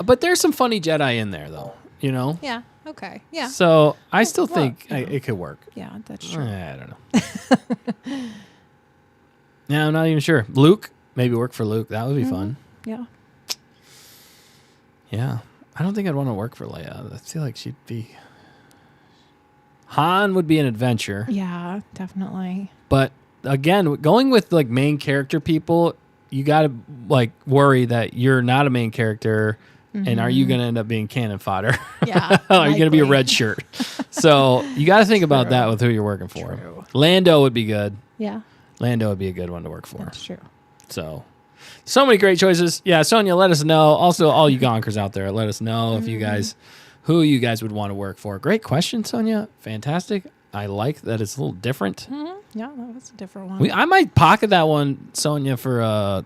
A: but there's some funny Jedi in there though,
B: Yeah. Okay. Yeah.
A: So I still
B: well,
A: think
B: yeah.
A: it could work.
B: Yeah. That's true.
A: I don't know. Yeah, I'm not even sure. Luke, maybe work for Luke. That would be fun.
B: Yeah.
A: Yeah. I don't think I'd want to work for Leia. I feel like she'd be... Han would be an adventure.
B: Yeah. Definitely.
A: But again, going with like main character people, you got to like worry that you're not a main character. And are you going to end up being cannon fodder?
B: Yeah.
A: Are you going to be a
B: likely.
A: red shirt? So you got to think about
B: True.
A: that with who you're working for.
B: True.
A: Lando would be good.
B: Yeah.
A: Lando would be a good one to work for.
B: That's true.
A: So many great choices. Yeah, Sonia, let us know. Also, all you gonkers out there, let us know if you guys, who you guys would want to work for. Great question, Sonia. Fantastic. I like that it's a little different.
B: Yeah, that was a different one.
A: I might pocket that one, Sonia, for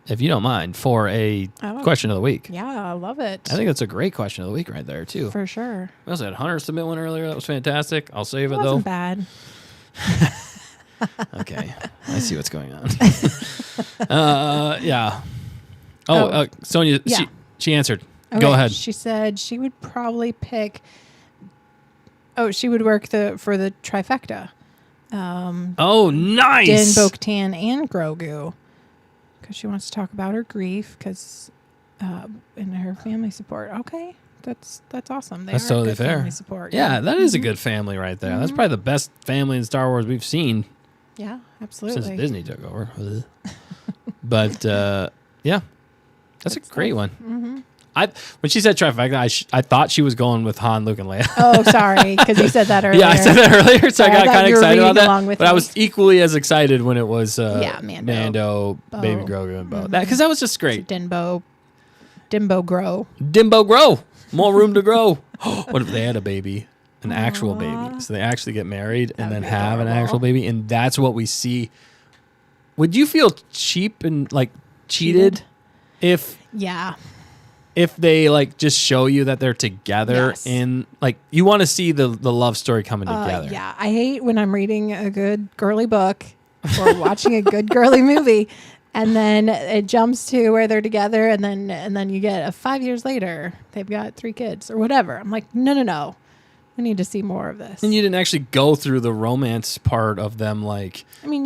A: if you don't mind, for a
B: Oh.
A: question of the week.
B: Yeah, I love it.
A: I think that's a great question of the week right there too.
B: for sure.
A: We also had Hunter submit one earlier. That was fantastic. I'll save
B: It
A: it
B: wasn't
A: though.
B: bad.
A: Okay, I see what's going on. Yeah.
B: Oh.
A: Sonia,
B: Yeah.
A: she answered.
B: Okay,
A: Go ahead.
B: She said she would probably pick. Oh, she would work for the trifecta.
A: Oh, nice.
B: Din, Bo-Katan, and Grogu, because she wants to talk about her grief and her family support. Okay, that's awesome.
A: That's
B: are
A: totally
B: good
A: fair.
B: Family support.
A: Yeah, that is a good family right there. That's probably the best family in Star Wars we've seen
B: Yeah, absolutely.
A: since Disney took over. But yeah, that's a great one.
B: Mm-hmm.
A: When she said trifecta, I thought she was going with Han, Luke, and Leia.
B: Oh, sorry, because you said that earlier.
A: Yeah, I said that earlier, so I got
B: thought
A: kind of
B: you were
A: excited about
B: reading along
A: that.
B: with
A: But I
B: me.
A: was equally as excited when it was
B: Mando,
A: Baby
B: Bo.
A: Grogu, and Bo. Because that was just great.
B: Dimbo grow.
A: Dimbo grow. More room to grow. What if they had a baby? An actual baby. So they actually get married and then
B: be
A: have an
B: adorable.
A: actual baby. And that's what we see. Would you feel cheap and like cheated if
B: Yeah.
A: they like just show you that they're together
B: Yes.
A: in like you want to see the love story coming together?
B: Yeah, I hate when I'm reading a good girly book or watching a good girly movie, and then it jumps to where they're together, and then you get 5 years later they've got 3 kids or whatever. I'm like, no, we need to see more of this.
A: And you didn't actually go through the romance part of them, like.
B: I mean,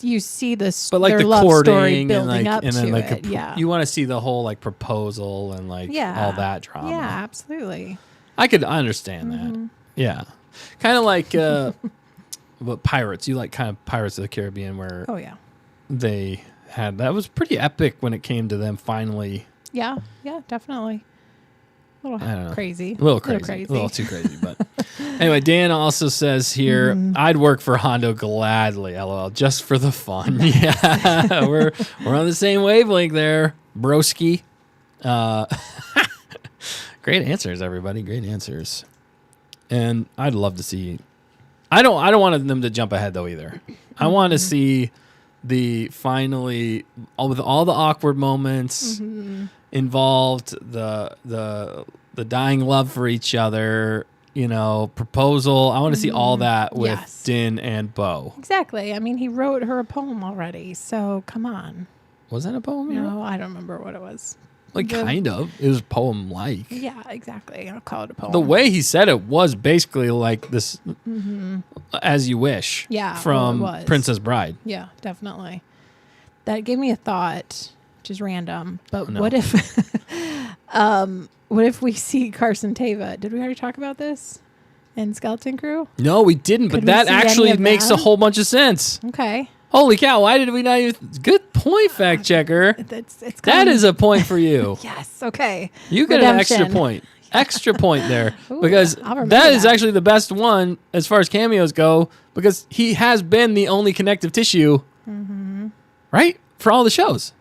B: you see this,
A: But like
B: their
A: the
B: love
A: courting
B: story
A: and
B: building
A: like
B: up
A: and then
B: to
A: like
B: it. Yeah,
A: you want to see the whole like proposal and like all that drama.
B: Yeah, absolutely.
A: I understand that. Yeah, kind of like but Pirates. You like kind of Pirates of the Caribbean where
B: Oh yeah,
A: they had that was pretty epic when it came to them finally.
B: yeah, definitely. A
A: I don't know.
B: little crazy.
A: A little crazy. A little too crazy, but anyway, Dan also says here, I'd work for Hondo gladly, LOL, just for the fun. Yeah, we're on the same wavelength there, broski. Great answers, everybody. Great answers. And I'd love to see. I don't want them to jump ahead though either. I want to see the finally with all the awkward moments involved, the dying love for each other, proposal. I want to see all that with
B: Yes.
A: Din and Bo.
B: Exactly. I mean, he wrote her a poem already, so come on.
A: Was that a poem?
B: No, I don't remember what it was.
A: Like
B: The-
A: kind of. It was poem like.
B: Yeah, exactly. I'll call it a poem.
A: The way he said it was basically like this, as you wish.
B: Yeah,
A: From
B: well, it was.
A: Princess Bride.
B: Yeah, definitely. That gave me a thought, which is random. But
A: no.
B: what if, what if we see Carson Teva? Did we already talk about this in Skeleton Crew?
A: No, we didn't.
B: Could
A: But
B: we
A: that
B: see any
A: actually
B: of
A: makes a
B: that?
A: whole bunch of sense.
B: Okay,
A: Holy cow! Why did we not even? Good point, fact checker.
B: it's
A: That
B: coming.
A: is a point for you.
B: Yes. Okay.
A: You get an extra
B: Redemption.
A: point. Extra point there.
B: Ooh,
A: because
B: I'll remember
A: that is
B: that.
A: actually the best one as far as cameos go, because he has been the only connective tissue, right? For all the shows.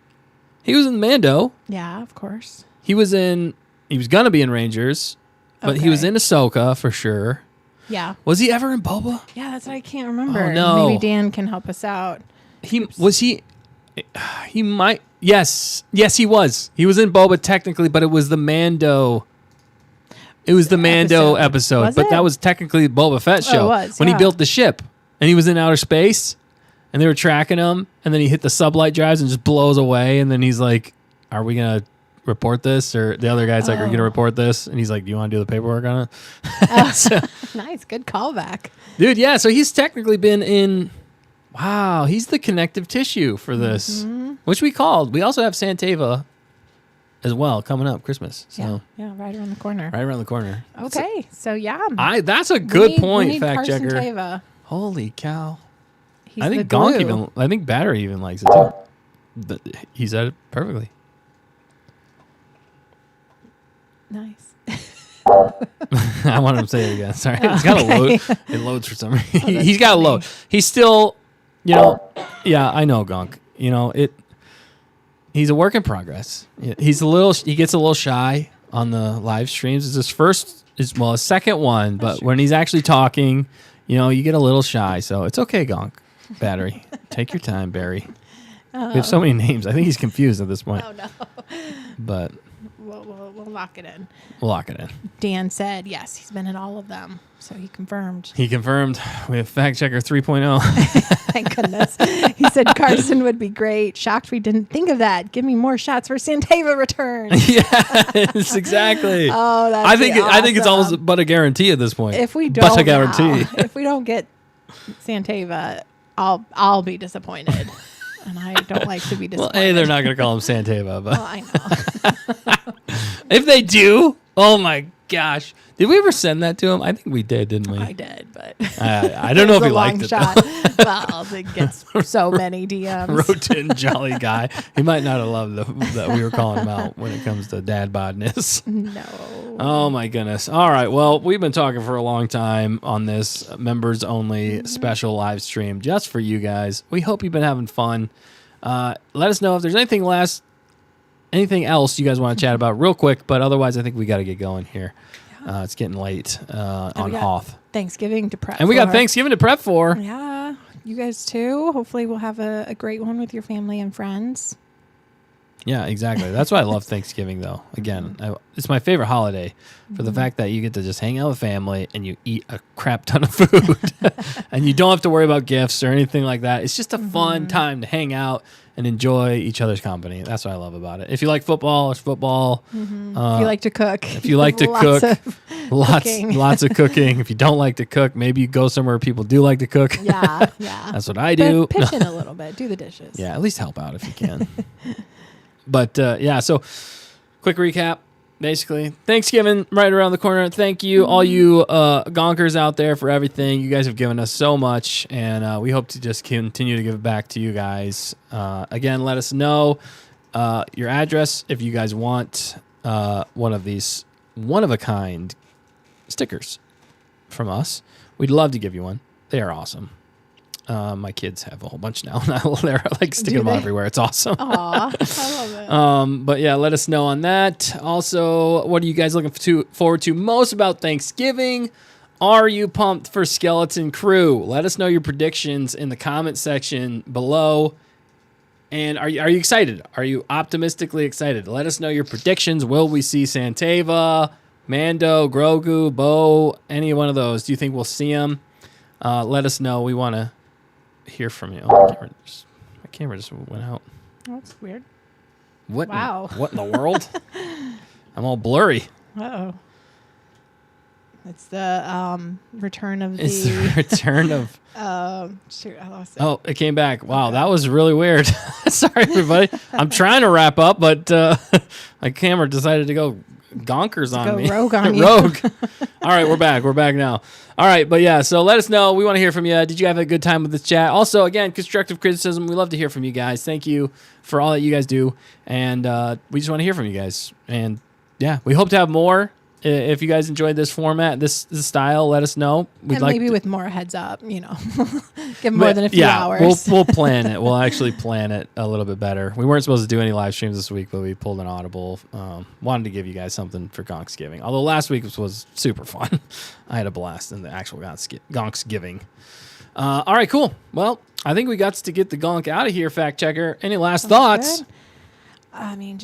A: He was in Mando.
B: Yeah, of course.
A: He was going to be in Rangers, but he was
B: Okay.
A: in Ahsoka for sure.
B: Yeah.
A: Was he ever in Boba?
B: Yeah, that's what I can't remember.
A: Oh, no.
B: Maybe Dan can help us out.
A: He might. Yes, he was. He was in Boba technically, but it was the Mando. It was the Mando episode,
B: Was
A: but
B: it?
A: that was technically Boba Fett's
B: Oh, it
A: show
B: was,
A: when he
B: yeah.
A: built the ship and he was in outer space and they were tracking him and then he hit the sublight drives and just blows away and then he's like, "Are we gonna report this?" Or the other guy's like, "Are you gonna report this?" And he's like, "Do you want to do the paperwork on it?" So,
B: Nice, good callback.
A: dude, yeah. So he's technically been in. Wow, he's the connective tissue for this, which we called. We also have Santava as well coming up Christmas. So
B: Yeah, right around the corner.
A: right around the corner.
B: Okay, so yeah.
A: That's a
B: We
A: good
B: need-
A: point,
B: we need
A: fact
B: Carson
A: checker.
B: Teva.
A: Holy cow!
B: He's
A: I
B: the
A: think Gonk
B: glue.
A: I think Battery even likes it too. But he said it perfectly.
B: Nice.
A: I wanted him to say it again. Sorry, it's got to load. It loads for some reason. He's got to
B: funny.
A: load. He's still, yeah, I know Gonk. He's a work in progress. He gets a little shy on the live streams. It's his second one, but when he's actually talking, you get a little shy. So it's okay, Gonk. Battery, take your time, Barry. We have so many names. I think he's confused at this point.
B: Oh no.
A: But
B: We'll lock it in.
A: we'll lock it in.
B: Dan said yes, he's been in all of them, so he confirmed.
A: He confirmed. We have fact checker 3.0.
B: Thank goodness. He said Carson would be great. Shocked we didn't think of that. Give me more shots for Santava return.
A: Yes, exactly.
B: Oh, that's
A: I think it's
B: awesome.
A: almost but a guarantee at this point.
B: If we don't
A: but a guarantee.
B: if we don't get Santava, I'll be disappointed. And I don't like to be
A: Well,
B: disappointed.
A: they're not going to call him Santava, but
B: Well, I know.
A: if they do, oh my gosh. Did we ever send that to him? I think we did, didn't we?
B: I did, but
A: I don't know if
B: it's
A: he
B: a
A: liked
B: long
A: it.
B: shot. Well, it gets so many DMs.
A: Rotund, jolly guy. He might not have loved that we were calling him out when it comes to dad bodness.
B: No.
A: Oh my goodness. All right. Well, we've been talking for a long time on this members only special live stream just for you guys. We hope you've been having fun. Let us know if there's anything else you guys want to chat about real quick, but otherwise I think we got to get going here. It's getting late on Hoth.
B: Thanksgiving to prep
A: And we got
B: for.
A: Thanksgiving to prep for.
B: Yeah. You guys too. Hopefully we'll have a great one with your family and friends.
A: Yeah, exactly. That's why I love Thanksgiving, though. Again, it's my favorite holiday for the fact that you get to just hang out with family and you eat a crap ton of food. And you don't have to worry about gifts or anything like that. It's just a fun time to hang out and enjoy each other's company. That's what I love about it. If you like football, it's football.
B: If you like to cook.
A: If you like to
B: Lots
A: cook,
B: of
A: lots of cooking. If you don't like to cook, maybe you go somewhere where people do like to cook.
B: Yeah.
A: That's what I do.
B: But pitch in a little bit. Do the dishes.
A: Yeah, at least help out if you can. But yeah, so quick recap. Basically, Thanksgiving right around the corner. Thank you, all you gonkers out there, for everything. You guys have given us so much, and we hope to just continue to give it back to you guys. Again, let us know your address if you guys want one of these one-of-a-kind stickers from us. We'd love to give you one. They are awesome. My kids have a whole bunch now. They're like sticking them
B: they?
A: everywhere. It's awesome.
B: Aw, I love it.
A: But yeah, let us know on that. Also, what are you guys looking forward to most about Thanksgiving? Are you pumped for Skeleton Crew? Let us know your predictions in the comment section below. And are you excited? Are you optimistically excited? Let us know your predictions. Will we see Santava, Mando, Grogu, Bo, any one of those? Do you think we'll see them? Let us know. We want to hear from you. Oh, my camera just went out.
B: Oh, that's weird.
A: What?
B: Wow.
A: What in the world? I'm all blurry.
B: Uh-oh. It's the return of
A: It's the return of.
B: Shoot, I lost it.
A: Oh, it came back. Wow, that was really weird. Sorry, everybody. I'm trying to wrap up, but my camera decided to go gonkers on
B: go
A: me.
B: rogue on you.
A: Rogue. All right, we're back. We're back now. All right, but yeah, so let us know. We want to hear from you. Did you have a good time with this chat? Also, again, constructive criticism. We love to hear from you guys. Thank you for all that you guys do. And we just want to hear from you guys. And yeah, we hope to have more. If you guys enjoyed this format, this style, let us know.
B: And maybe with more heads up, give more than a few hours.
A: We'll plan it. We'll actually plan it a little bit better. We weren't supposed to do any live streams this week, but we pulled an audible. Wanted to give you guys something for GONKS-GIVING. Although last week was super fun. I had a blast in the actual GONKS-GIVIng. All right, cool. Well, I think we got to get the gonk out of here, fact checker. Any last thoughts?
B: Good. I mean,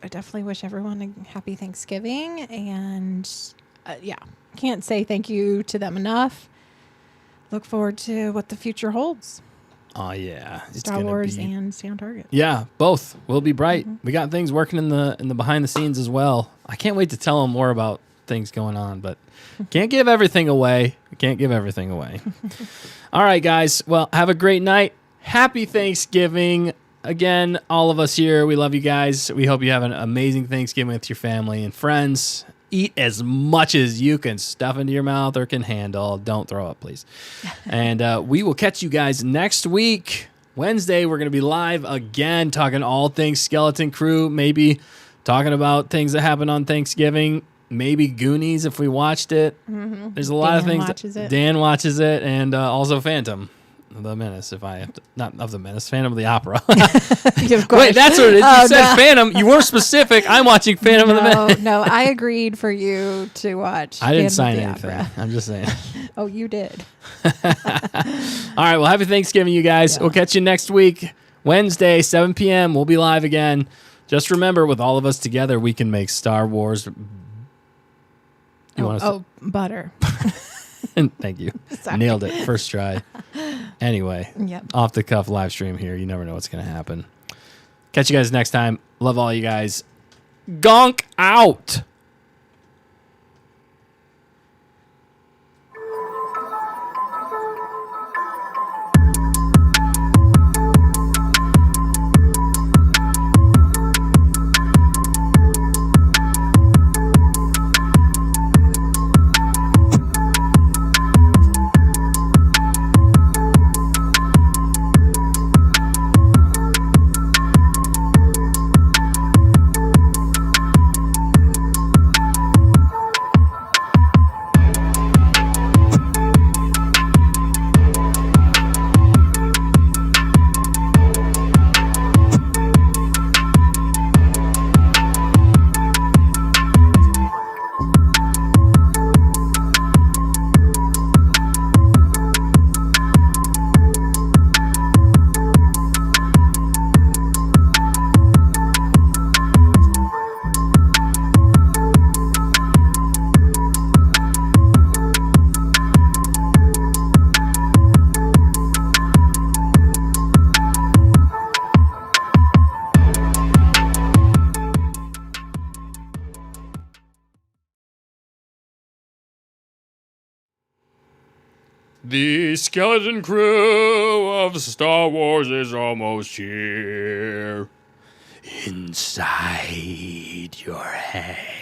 B: I definitely wish everyone a happy Thanksgiving, and can't say thank you to them enough. Look forward to what the future holds.
A: Oh yeah,
B: Star Wars and Stay on Target.
A: Yeah, both will be bright. We got things working in the behind the scenes as well. I can't wait to tell them more about things going on, but can't give everything away. All right, guys. Well, have a great night. Happy Thanksgiving. Again, all of us here, we love you guys. We hope you have an amazing Thanksgiving with your family and friends. Eat as much as you can stuff into your mouth or can handle. Don't throw up, please. And we will catch you guys next week. Wednesday, we're going to be live again, talking all things Skeleton Crew, maybe talking about things that happened on Thanksgiving, maybe Goonies if we watched it. Mm-hmm. There's a lot of things. Dan watches it, and also Phantom. The Menace, if I have to, not of the Menace, Phantom of the Opera. Wait, that's what it is. You said Phantom. You weren't specific. I'm watching Phantom of the Menace.
B: No, I agreed for you to watch.
A: I didn't sign
B: Phantom of the
A: anything.
B: Opera.
A: I'm just saying.
B: Oh, you did.
A: All right. Well, happy Thanksgiving, you guys. Yeah. We'll catch you next week, Wednesday, 7 p.m. We'll be live again. Just remember, with all of us together, we can make Star Wars.
B: Butter.
A: Thank you. Nailed it. First try. Anyway, Off the cuff live stream here. You never know what's going to happen. Catch you guys next time. Love all you guys. Gonk out. The skeleton crew of Star Wars is almost here. Inside your head.